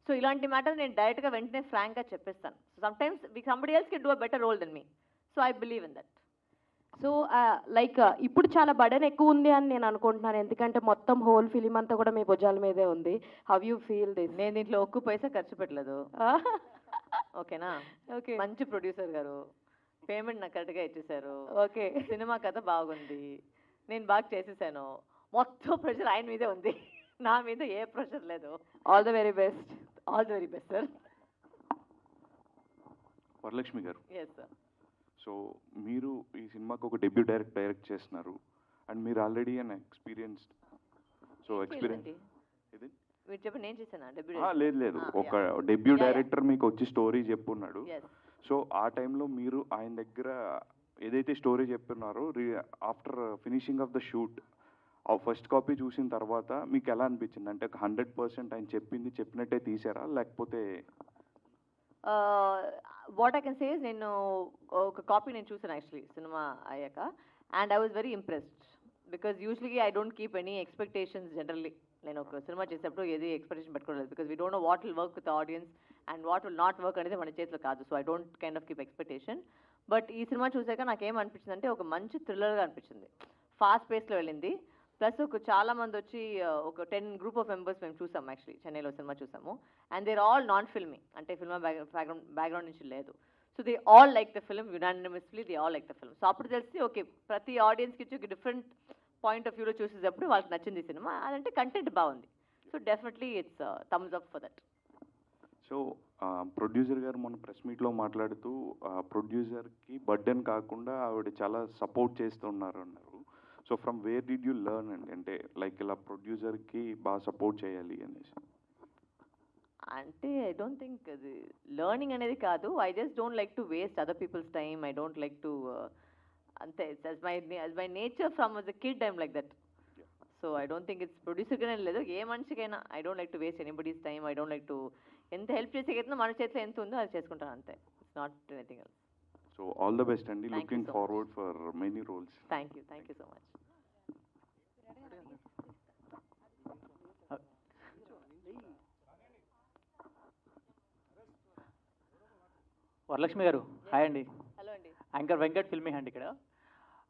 సో ఇలాంటి మ్యాటర్ నేను డైరెక్ట్గా వెంటనే ఫ్రాంక్గా చెప్పేస్తాను. So sometimes somebody else can do a better role than me. So I believe in that. So like ఇప్పుడు చాలా బర్డెన్ ఎక్కువ ఉంది అని నేను అనుకుంటున్నాను, ఎందుకంటే మొత్తం హోల్ ఫిలిం అంతా కూడా మీ భుజాల మీదే ఉంది. How you feel this? నేను దీంట్లో ఒక్క పైసా ఖర్చు పెట్టలేదు. ఓకేనా? ఓకే. మంచి ప్రొడ్యూసర్ గారు పేమెంట్ నాకు కరెక్ట్గా ఇచ్చేసారు. ఓకే. సినిమా కథ బాగుంది, నేను బాగా చేసేసాను. మొత్తం ప్రెషర్ ఆయన మీదే ఉంది, నా మీద ఏ ప్రెషర్ లేదు. All the very best. All the very best sir. Varalakshmi గారు, ఎస్ సార్. సో మీరు ఈ సినిమాకి ఒక డెబ్యూ డైరెక్ట్ చేస్తున్నారు అండ్ మీరు ఆల్రెడీ అన్ ఎక్స్పీరియన్స్డ్ ఇది మీరు చెప్పండి, నేను చేశాను డెబ్యూ? లేదు ఒక డెబ్యూ డైరెక్టర్ మీకు వచ్చి స్టోరీ చెప్పున్నాడు. సో ఆ టైంలో మీరు ఆయన దగ్గర ఏదైతే స్టోరీ చెప్తున్నారో after finishing of the shoot ఆ ఫస్ట్ కాపీ చూసిన తర్వాత మీకు ఎలా అనిపించింది? అంటే 100% ఆయన చెప్పినట్టే తీసారా లేకపోతే? What I can say is, నేను ఒక కాపీ నేను చూసాను యాక్చువల్లీ సినిమా అయ్యాక, and I was very impressed because usually I don't keep any expectations generally. నేను ఒక సినిమా చేసేటప్పుడు ఏది ఎక్స్పెక్టేషన్ పెట్టుకోలేదు, because we don't know what will work with audience and what will not work అనేది మన చేతిలో కాదు. So I don't kind of keep expectation. But ఈ సినిమా చూసాక నాకేమనిపించింది అంటే ఒక మంచి థ్రిల్లర్గా అనిపించింది, ఫాస్ట్ పేస్లో వెళ్ళింది. ప్లస్ ఒక చాలా మంది వచ్చి ఒక 10 గ్రూప్ ఆఫ్ మెంబర్స్ మేము చూసాము యాక్చువల్లీ, చెన్నైలో సినిమా చూసాము. And they're all non filming, అంటే ఫిల్మ్ బ్యాక్గ్రౌండ్ నుంచి లేదు. So they all like the film, unanimously they all like the film. So అప్పుడు తెలిసి ఓకే, ప్రతి ఆడియన్స్కి ఇచ్చి ఒక డిఫరెంట్ పాయింట్ ఆఫ్ వ్యూలో చూసేటప్పుడు వాళ్ళకి నచ్చింది సినిమా, అదంటే కంటెంట్ బాగుంది. So definitely it's thumbs up for that. So producer గారు మొన్న ప్రెస్ మీట్లో మాట్లాడుతూ ప్రొడ్యూసర్కి బర్డెన్ కాకుండా ఆవిడ చాలా సపోర్ట్ చేస్తున్నారు అన్నారు. So from where did you learn అండి, అంటే లైక్ ఇలా ప్రొడ్యూసర్కి బాగా సపోర్ట్ చేయాలి అనేసి? అంటే ఐ డోంట్ థింక్ అది లెర్నింగ్ అనేది కాదు. I just don't like to waste other people's time. I don't like to అంతే, as my nature from as a kid I'm like that. So I don't think it's producer gaనే లేదు, ఏ మనిషికైనా I don't like to waste anybody's time. I don't like to ఎంత హెల్ప్ చేసేకైతే మన చేతిలో ఎంత ఉందో అది చేసుకుంటాను అంతే. It's not anything else. So all the best అండి, looking forward for many roles. Thank you so much. Varalakshmi గారు హాయ్ అండి. హలో అండి. యాంకర్ వెంకట్ ఫిల్మీ హ్యాండ్ ఇక్కడ.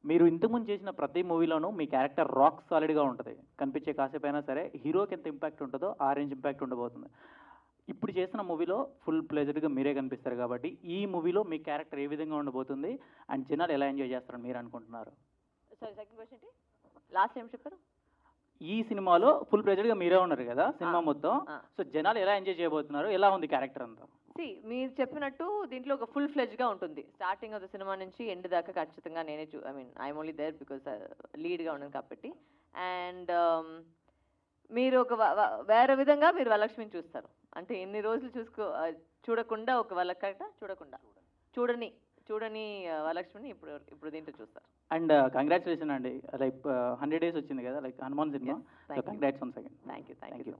మీరు ఇంతకుముందు చేసిన ప్రతి మూవీలోనూ మీ క్యారెక్టర్ రాక్ సాలిడ్గా ఉంటుంది, కనిపించే కాసేపు అయినా సరే హీరోకి ఎంత ఇంపాక్ట్ ఉంటుందో ఆ రేంజ్ ఇంపాక్ట్ ఉండబోతుంది. ఇప్పుడు చేసిన మూవీలో ఫుల్ ప్లెజర్డ్గా మీరే కనిపిస్తారు కాబట్టి ఈ మూవీలో మీ క్యారెక్టర్ ఏ విధంగా ఉండబోతుంది అండ్ జనాలు ఎలా ఎంజాయ్ చేస్తారని మీరు అనుకుంటున్నారు? సారీ, సెకండ్ క్వశ్చన్ ఏంటి? లాస్ట్ టైం చెప్పారు. ఈ సినిమాలో ఫుల్ ప్లెజర్డ్గా మీరే ఉన్నారు కదా సినిమా మొత్తం, సో జనాలు ఎలా ఎంజాయ్ చేయబోతున్నారు, ఎలా ఉంది క్యారెక్టర్ అంతా? మీరు చెప్పినట్టు దీంట్లో ఒక ఫుల్ ఫ్లెజ్గా ఉంటుంది, స్టార్టింగ్ ఆఫ్ ద సినిమా నుంచి ఎండ్ దాకా ఖచ్చితంగా నేనే I mean I'm only there because లీడ్గా ఉన్నాను కాబట్టి. అండ్ మీరు ఒక వేరే విధంగా మీరు వరలక్ష్మిని చూస్తారు, అంటే ఎన్ని రోజులు చూడకుండా ఒక చూడని వరలక్ష్మిని ఇప్పుడు దీంట్లో చూస్తారు. అండ్ కంగ్రాచులేషన్ అండి, లైక్ 100 days వచ్చింది కదా like Hanuman cinema, so congrats once again. Thank you.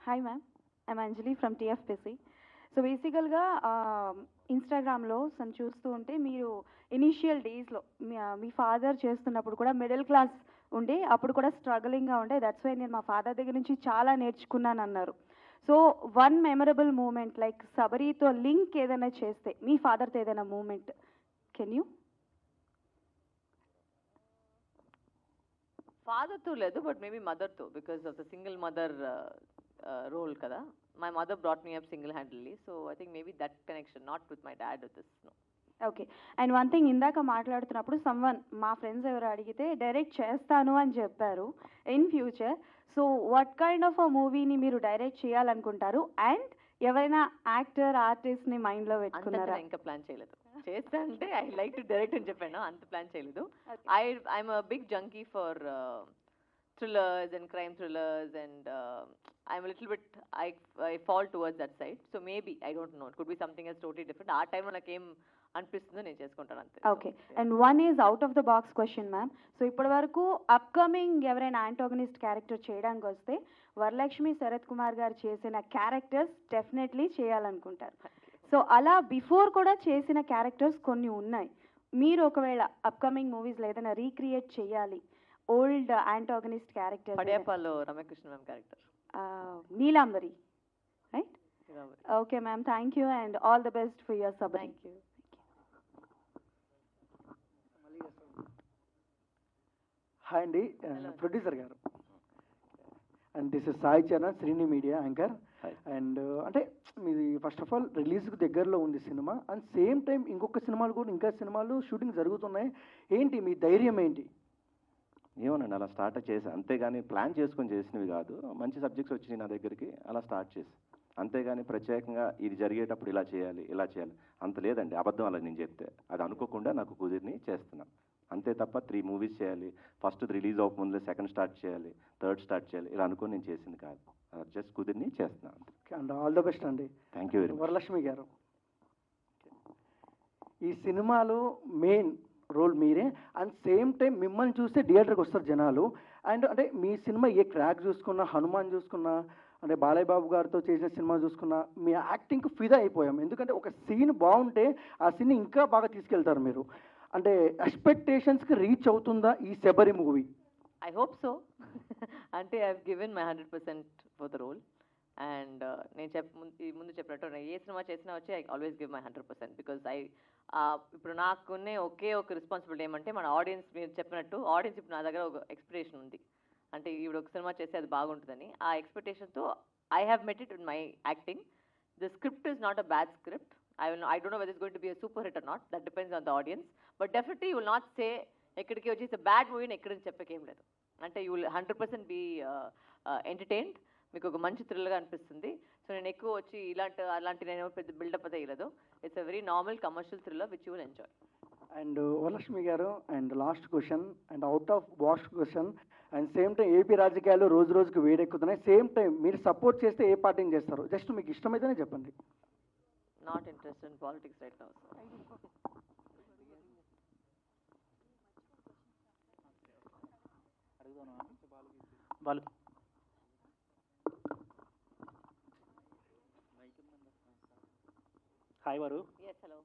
Hi ma'am, I'm Anjali from TFPC. So బేసికల్గా ఇన్స్టాగ్రామ్లో చూస్తూ ఉంటే మీరు ఇనీషియల్ డేస్లో మీ ఫాదర్ చేస్తున్నప్పుడు కూడా మిడిల్ క్లాస్ ఉండే, అప్పుడు కూడా స్ట్రగలింగ్గా ఉండే, దట్స్ వై నేను మా ఫాదర్ దగ్గర నుంచి చాలా నేర్చుకున్నాను అన్నారు. So one memorable moment like సబరీతో లింక్ ఏదైనా చేస్తే మీ ఫాదర్తో ఏదైనా మూమెంట్ కెన్ యూ? ఫాదర్తో లేదు, బట్ మేబీ మదర్తో, because of the single mother role కదా. My mother brought me up single handedly, so I think maybe that connection, not with my dad with this. Okay. And one thing, ఇందాక మాట్లాడుతున్నప్పుడు మా ఫ్రెండ్స్ ఎవరు అడిగితే డైరెక్ట్ చేస్తాను అని చెప్పారు in future. So what kind of a మూవీని మీరు డైరెక్ట్ చేయాలనుకుంటారు అండ్ ఎవరైనా యాక్టర్ ఆర్టిస్ట్ని మైండ్లో పెట్టుకున్నారా? ఇంకా ప్లాన్ చేయలేదు. చేస్తా అంటే ఐ లైక్ టు డైరెక్ట్ అని చెప్పాను, అంత ప్లాన్ చేయలేదు. I'm a big junkie for thrillers and crime thrillers, and I'm a little bit, I fall towards that side. So maybe, I don't know, it could be something else totally different. Our time when I came అనిపిస్తుంది నేను చేసుకుంటాను అంతే. Okay. And one is out of the box question ma'am. So ఇప్పటి వరకు అప్కమింగ్ ఎవరైనా యాంటాగనిస్ట్ క్యారెక్టర్ చేయడానికి వస్తే వరలక్ష్మి శరత్ కుమార్ గారు చేసిన క్యారెక్టర్స్ డెఫినెట్లీ చేయాలనుకుంటారు. సో అలా బిఫోర్ కూడా చేసిన క్యారెక్టర్స్ కొన్ని ఉన్నాయి. మీరు ఒకవేళ అప్కమింగ్ మూవీస్లో ఏదైనా రీక్రియేట్ చేయాలి ఓల్డ్ యాంటాగనిస్ట్ క్యారెక్టర్, పడేపాల్లో Ramya Krishna ma'am character, Neelambari right? Okay ma'am, thank you and all the best for your సబ్. Thank you. హాయ్ అండి, ప్రొడ్యూసర్ గారు. And this is Sai Charan, Srini media anchor. And అంటే మీది ఫస్ట్ ఆఫ్ ఆల్ రిలీజ్కి దగ్గరలో ఉంది సినిమా, అండ్ సేమ్ టైం ఇంకొక సినిమాలు కూడా ఇంకా సినిమాలు షూటింగ్ జరుగుతున్నాయి. ఏంటి మీ ధైర్యం ఏంటి? ఏమోనండి, అలా స్టార్ట్ చేసి అంతేగాని ప్లాన్ చేసుకొని చేసినవి కాదు. మంచి సబ్జెక్ట్స్ వచ్చినాయి నా దగ్గరికి, అలా స్టార్ట్ చేసి, అంతేగాని ప్రత్యేకంగా ఇది జరిగేటప్పుడు ఇలా చేయాలి ఇలా చేయాలి అంత లేదండి. అబద్ధం అలా నేను చెప్తే అది అనుకోకుండా నాకు కుదిరిని చేస్తున్నాను అంతే తప్ప 3 మూవీస్ చేయాలి, ఫస్ట్ రిలీజ్ అవ్వక ముందులే సెకండ్ స్టార్ట్ చేయాలి, థర్డ్ స్టార్ట్ చేయాలి ఇలా అనుకొని నేను చేసింది కాదు. జస్ట్ కుదిరిని చేస్తున్నాను. అండ్ ఆల్ ద బెస్ట్ అండి. Thank you very much. Varalakshmi గారు, ఈ సినిమాలో మెయిన్ రోల్ మీరే, అండ్ సేమ్ టైం మిమ్మల్ని చూస్తే థియేటర్కి వస్తారు జనాలు. అండ్ అంటే మీ సినిమా ఏ క్రాక్ చూసుకున్నా, హనుమాన్ చూసుకున్నా, అంటే బాలయ్య బాబు గారితో చేసిన సినిమా చూసుకున్నా, మీ యాక్టింగ్కి ఫిదా అయిపోయాం. ఎందుకంటే ఒక సీన్ బాగుంటే ఆ సీన్ ఇంకా బాగా తీసుకెళ్తారు మీరు. అంటే ఎక్స్పెక్టేషన్స్కి రీచ్ అవుతుందా ఈ Sabari movie? I hope so. అంటే I've given my 100% for the role. And నేను ముందు చెప్పినట్టు నేను ఏ సినిమా చేసినా వచ్చి I always give my 100% because ఇప్పుడు నాకున్నే ఒకే ఒక రెస్పాన్సిబిలిటీ ఏమంటే మన ఆడియన్స్, మీరు చెప్పినట్టు ఆడియన్స్ ఇప్పుడు నా దగ్గర ఒక ఎక్స్పెక్టేషన్ ఉంది. అంటే ఇప్పుడు ఒక సినిమా చేస్తే అది బాగుంటుందని ఆ ఎక్స్పెక్టేషన్తో I have met it in my acting. The script is not a bad script. I don't know whether it's going to be a super hit or not. That depends on the audience. But definitely you will not say ekkadiki vachi it's a bad movie ni ekkadini cheppake em ledu. Ante you will 100% be entertained. మీకు ఒక మంచి థ్రిల్గా అనిపిస్తుంది. సో నేను ఎక్కువ వచ్చి అలాంటి నేను పెద్ద బిల్డప్ అయితే ఇవ్వలేదు. It's a very normal commercial thriller which you will enjoy. And Varalakshmi గారు, and last question and out of box question, and same time AP రాజకీయాలు రోజు రోజుకి వేడెక్కుతున్నాయి. సేమ్ టైం మీరు సపోర్ట్ చేస్తే ఏ పార్టీని చేస్తారు? జస్ట్ మీకు ఇష్టమైతేనే చెప్పండి. Not interested in politics right now. వాళ్ళు హాయ్ వరు. Yes, hello.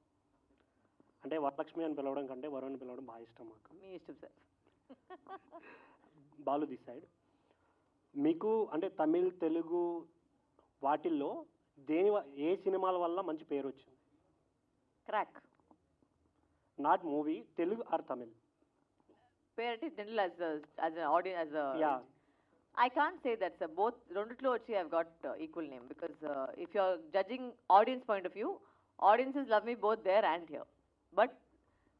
అంటే వరలక్ష్మి అని పిలవడం కంటే వరుణ్ అని పిలవడం బాగా ఇష్టం మాకు. మీ ఇష్టం సార్. Balu this side. మీకు అంటే తమిళ్, తెలుగు వాటిల్లో ఏ సినిమాల వల్ల మంచి పేరు వచ్చింది? Krack. Not movie, Telugu or Tamil. పేరు general as an audience, as a Yeah. I can't say that sir. Both రెండిట్లో వచ్చి I've got equal name because if you're judging audience point of view, audiences love me both there and here. But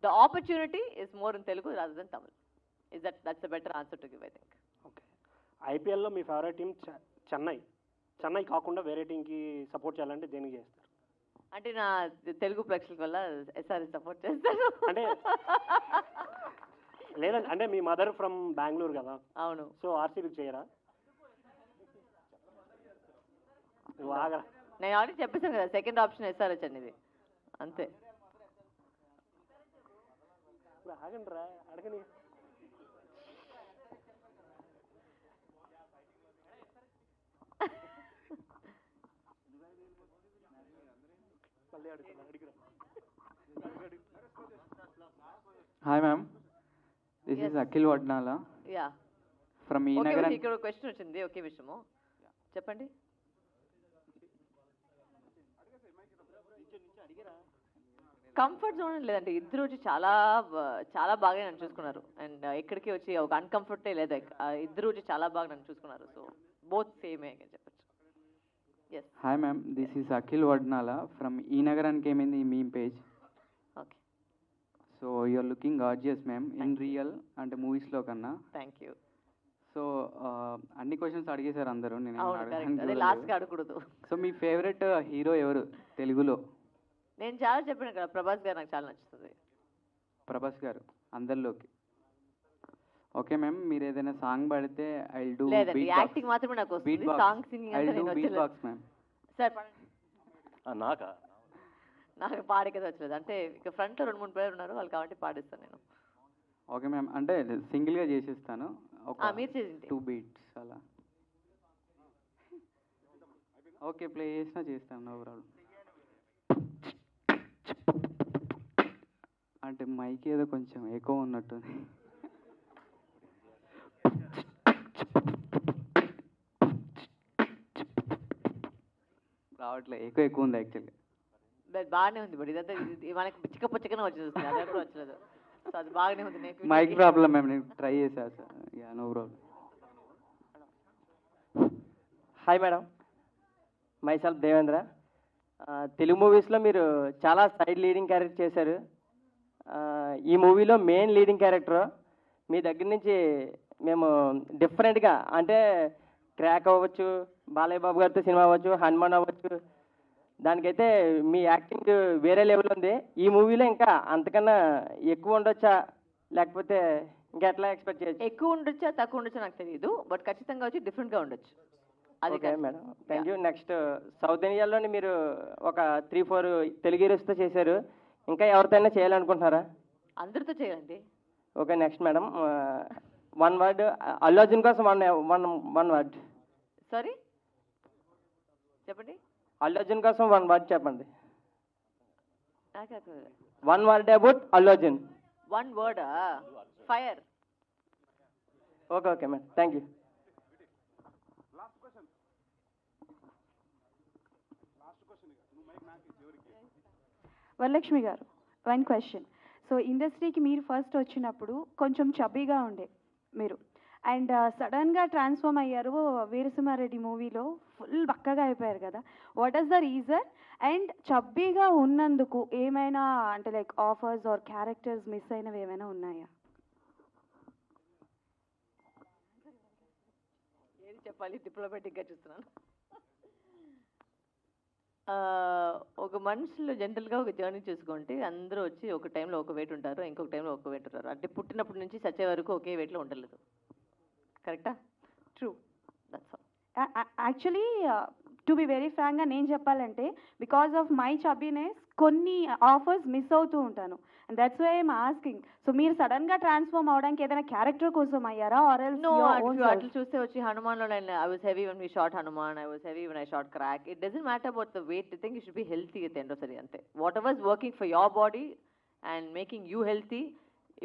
the opportunity is more in Telugu rather than Tamil. That's a better answer to give, I think. Okay. ఐపీఎల్లో మీ ఫేవరెట్ టీం చెన్నై కాకుండా వేరే టీంకి సపోర్ట్ చేయాలంటే దేనికి చేస్తారు? అంటే నా తెలుగు ప్రేక్షకుల వల్ల ఎస్ఆర్ఎస్ సపోర్ట్ చేస్తాను. అంటే లేదండి, అంటే మీ మదర్ ఫ్రమ్ బెంగళూరు కదా. అవును. సో ఆర్సీబీకి చేయరా? నేను ఆల్రెడీ చెప్పేసాను కదా, సెకండ్ ఆప్షన్ ఎస్ఆర్హెచ్ అనేది, అంతే. ఆగండి రా, అడగని. Hi ma'am, this is Akhil Vadnala. Yeah. From Okay, Nagaran. ఇక్కడ ఒక క్వశ్చన్ వచ్చింది, ఒకే విషయము చెప్పండి. కంఫర్ట్ జోన్ లేదంటే ఇద్దరు వచ్చి చాలా బాగా నన్ను చూసుకున్నారు. అండ్ ఎక్కడికి వచ్చి ఒక అన్కంఫర్టే లేదు, ఇద్దరు వచ్చి చాలా బాగా నన్ను చూసుకున్నారు. సో బోత్ సేమే అని చెప్పచ్చు. Yes. Hi ma'am, this is Akhil Vadnala from Nagaran came in the meme page. Okay. So you are looking gorgeous ma'am in real and movies లో కన్నా. Thank you. సో అన్ని క్వశ్చన్స్ అడిగేశారు అందరూ, నేను అవును, కరెక్ట్. అదే లాస్ట్గా అడగకూడదు. సో మీ ఫేవరెట్ హీరో ఎవరు తెలుగులో? నేను చాలా చెప్పాను కదా, ప్రభాస్ గారు నాకు చాలా నచ్చుతుంది. ప్రభాస్ గారు అందరిలోకి. ఓకే మ్యామ్, మీరు ఏదైనా సాంగ్ పాడితే ఐ విల్ డూ లేదండి, బీట్ యాక్టింగ్ మాత్రమే నాకు వస్తుంది, సాంగ్ సింగింగ్ అంటే నేను బీట్ బాక్స్ మ్యామ్. సార్ నాకా? నాకు పాడేకదా వచ్చలేదు, అంటే ఇక ఫ్రంట్లో 2-3 పేరు ఉన్నారు, వాళ్ళు కాబట్టి పాడిస్తాను నేను. ఓకే మ్యామ్, అంటే సింగిల్గా చేసేస్తాను, ఒక మీరు చేసింది 2 బీట్స్ అలా. ఓకే, ప్లే చేసినా చేస్తాను, నో ప్రాబ్లం. అంటే మైక్ ఏదో కొంచెం ఎక్కువ ఉన్నట్టుంది. రావట్లేదు, ఎక్కువ ఉంది యాక్చువల్లీ. బట్ బాగానే ఉంది, బట్ ఇదంతా మనకి చిక్క పుచ్చకనే వచ్చేస్తుంది, అది ఎప్పుడు వచ్చలేదు. సో అది బాగానే ఉంది. మైక్ ప్రాబ్లం మేము నేను ట్రై చేశాను sir. Yeah no problem. Hi madam, myself Devendra. Telugu మూవీస్లో మీరు చాలా సైడ్ లీడింగ్ క్యారెక్టర్ చేశారు. ఈ మూవీలో మెయిన్ లీడింగ్ క్యారెక్టర్ మీ దగ్గర నుంచి మేము డిఫరెంట్గా, అంటే క్రాక్ అవ్వచ్చు, బాలయ్య బాబు గారితో సినిమా అవ్వచ్చు, హనుమాన్ అవ్వచ్చు, దానికైతే మీ యాక్టింగ్ వేరే లెవెల్ ఉంది. ఈ మూవీలో ఇంకా అంతకన్నా ఎక్కువ ఉండొచ్చా, లేకపోతే ఇంకా ఎట్లా ఎక్స్పెక్ట్ చేయొచ్చు? ఎక్కువ ఉండొచ్చా తక్కువ ఉండొచ్చా నాకు తెలియదు, బట్ ఖచ్చితంగా వచ్చి డిఫరెంట్గా ఉండొచ్చు. అది okay madam, thank you. Next south ఇండియాలోని మీరు ఒక 3-4 తెలుగు హీరోస్తో చేశారు, ఇంకా ఎవరితోనే చేయాలనుకుంటున్నారా? అందరితో చేయాలండి. Okay, next madam, 1 word Allu Arjun కోసం వన్ వర్డ్. సారీ చెప్పండి. అల్లు అర్జున్ కోసం 1 వర్డ్ చెప్పండి. 1 word about Allu Arjun. 1 word, fire. Okay okay madam, thank you. Varalakshmi గారు, 1 క్వశ్చన్. సో ఇండస్ట్రీకి మీరు ఫస్ట్ వచ్చినప్పుడు కొంచెం చబ్బీగా ఉండే మీరు, అండ్ సడన్గా ట్రాన్స్ఫార్మ్ అయ్యారు వీరసింహారెడ్డి మూవీలో, ఫుల్ బక్కగా అయిపోయారు కదా. What is the reason? And చబ్బీగా ఉన్నందుకు ఏమైనా అంటే like offers or characters miss అయినవి ఏమైనా ఉన్నాయా? ఏది చెప్పాలి, డిప్లొమాటిక్గా చూస్తున్నాను. ఒక మనుషులు జనరల్గా ఒక జర్నీ చూసుకుంటే అందరూ వచ్చి ఒక టైంలో ఒక వెయిట్ ఉంటారు, ఇంకొక టైంలో ఒక వెయిట్ ఉంటారు. అంటే పుట్టినప్పటి నుంచి చచ్చే వరకు ఒకే వెయిట్లో ఉండలేదు. కరెక్టా? True, that's all. Actually to be very ఫ్రాంక్గా నేను చెప్పాలంటే, బికాస్ ఆఫ్ మై చబ్బీనెస్ కొన్ని ఆఫర్స్ మిస్ అవుతూ ఉంటాను, and that's why I'm asking. So మీరు సడన్గా ట్రాన్స్ఫార్మ్ అవడానికి ఏదైనా క్యారెక్టర్ కోసం అయ్యారా, ఆర్ ఎల్స్ నో? అట్లా చూస్తే వచ్చి హనుమాన్లో నేను I was heavy when we shot Hanuman, I was heavy when I shot Krack. It doesn't matter about the weight, I think you should be healthy at the end of the day, అంతే. Whatever working for your body and making you healthy.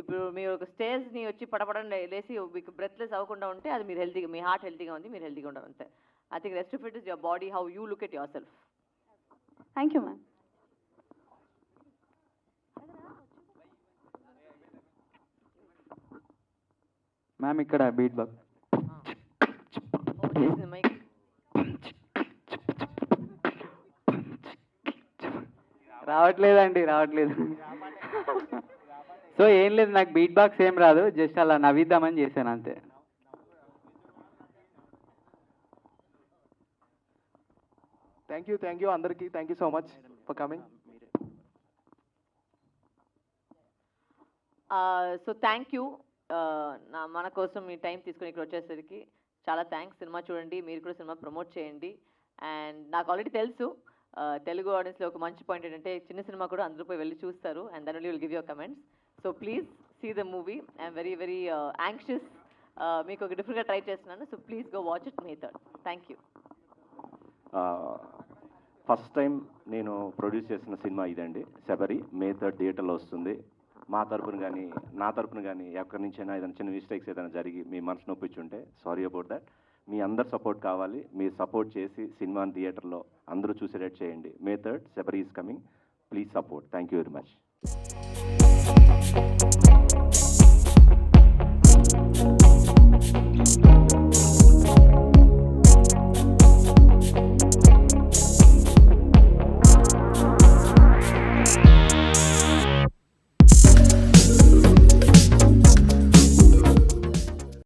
ఇప్పుడు మీరు ఒక స్టేజ్ని వచ్చి పడపడని లేసి మీకు బ్రెత్లెస్ అవ్వకుండా ఉంటే అది మీరు హెల్తీగా, మీ హార్ట్ హెల్తీగా ఉంది, మీరు హెల్తీగా ఉండాలి, అంతే. I think rest of it is your body, how you look at your self. Thank you ma'am. Ma'am ఇక్కడ బీట్ బాక్. రావట్లేదండి, రావట్లేదు. సో ఏం లేదు, నాకు బీట్ బాక్స్ ఏం రాదు, జస్ట్ అలా నవ్విద్దామని చేశాను అంతే. థ్యాంక్ యూ అందరికీ, thank you so much for coming. So thank you, మన కోసం మీ టైం తీసుకుని ఇక్కడ వచ్చేసరికి చాలా థ్యాంక్స్. సినిమా చూడండి, మీరు కూడా సినిమా ప్రమోట్ చేయండి. అండ్ నాకు ఆల్రెడీ తెలుసు తెలుగు ఆడియన్స్లో ఒక మంచి పాయింట్ ఏంటంటే చిన్న సినిమా కూడా అందరూ పోయి వెళ్ళి చూస్తారు, and then will give your comments. So please see the movie. I'm very very anxious, మీకు ఒక డిఫరెంట్గా ట్రై చేస్తున్నాను. So please go watch it May 3rd. Thank you. First time నేను ప్రొడ్యూస్ చేసిన సినిమా ఇదండి, శబరి. May 3rd థియేటర్లో వస్తుంది. మా తరపున కానీ నా తరపున కానీ ఎక్కడి నుంచైనా ఏదైనా చిన్న మిస్టేక్స్ ఏదైనా జరిగి మీ మనసు నొప్పించుంటే సారీ అబౌట్ దట్. మీ అందరు సపోర్ట్ కావాలి, మీరు సపోర్ట్ చేసి సినిమాని థియేటర్లో అందరూ చూసేటట్టు చేయండి. May 3rd Sabari is coming, please support. Thank you very much.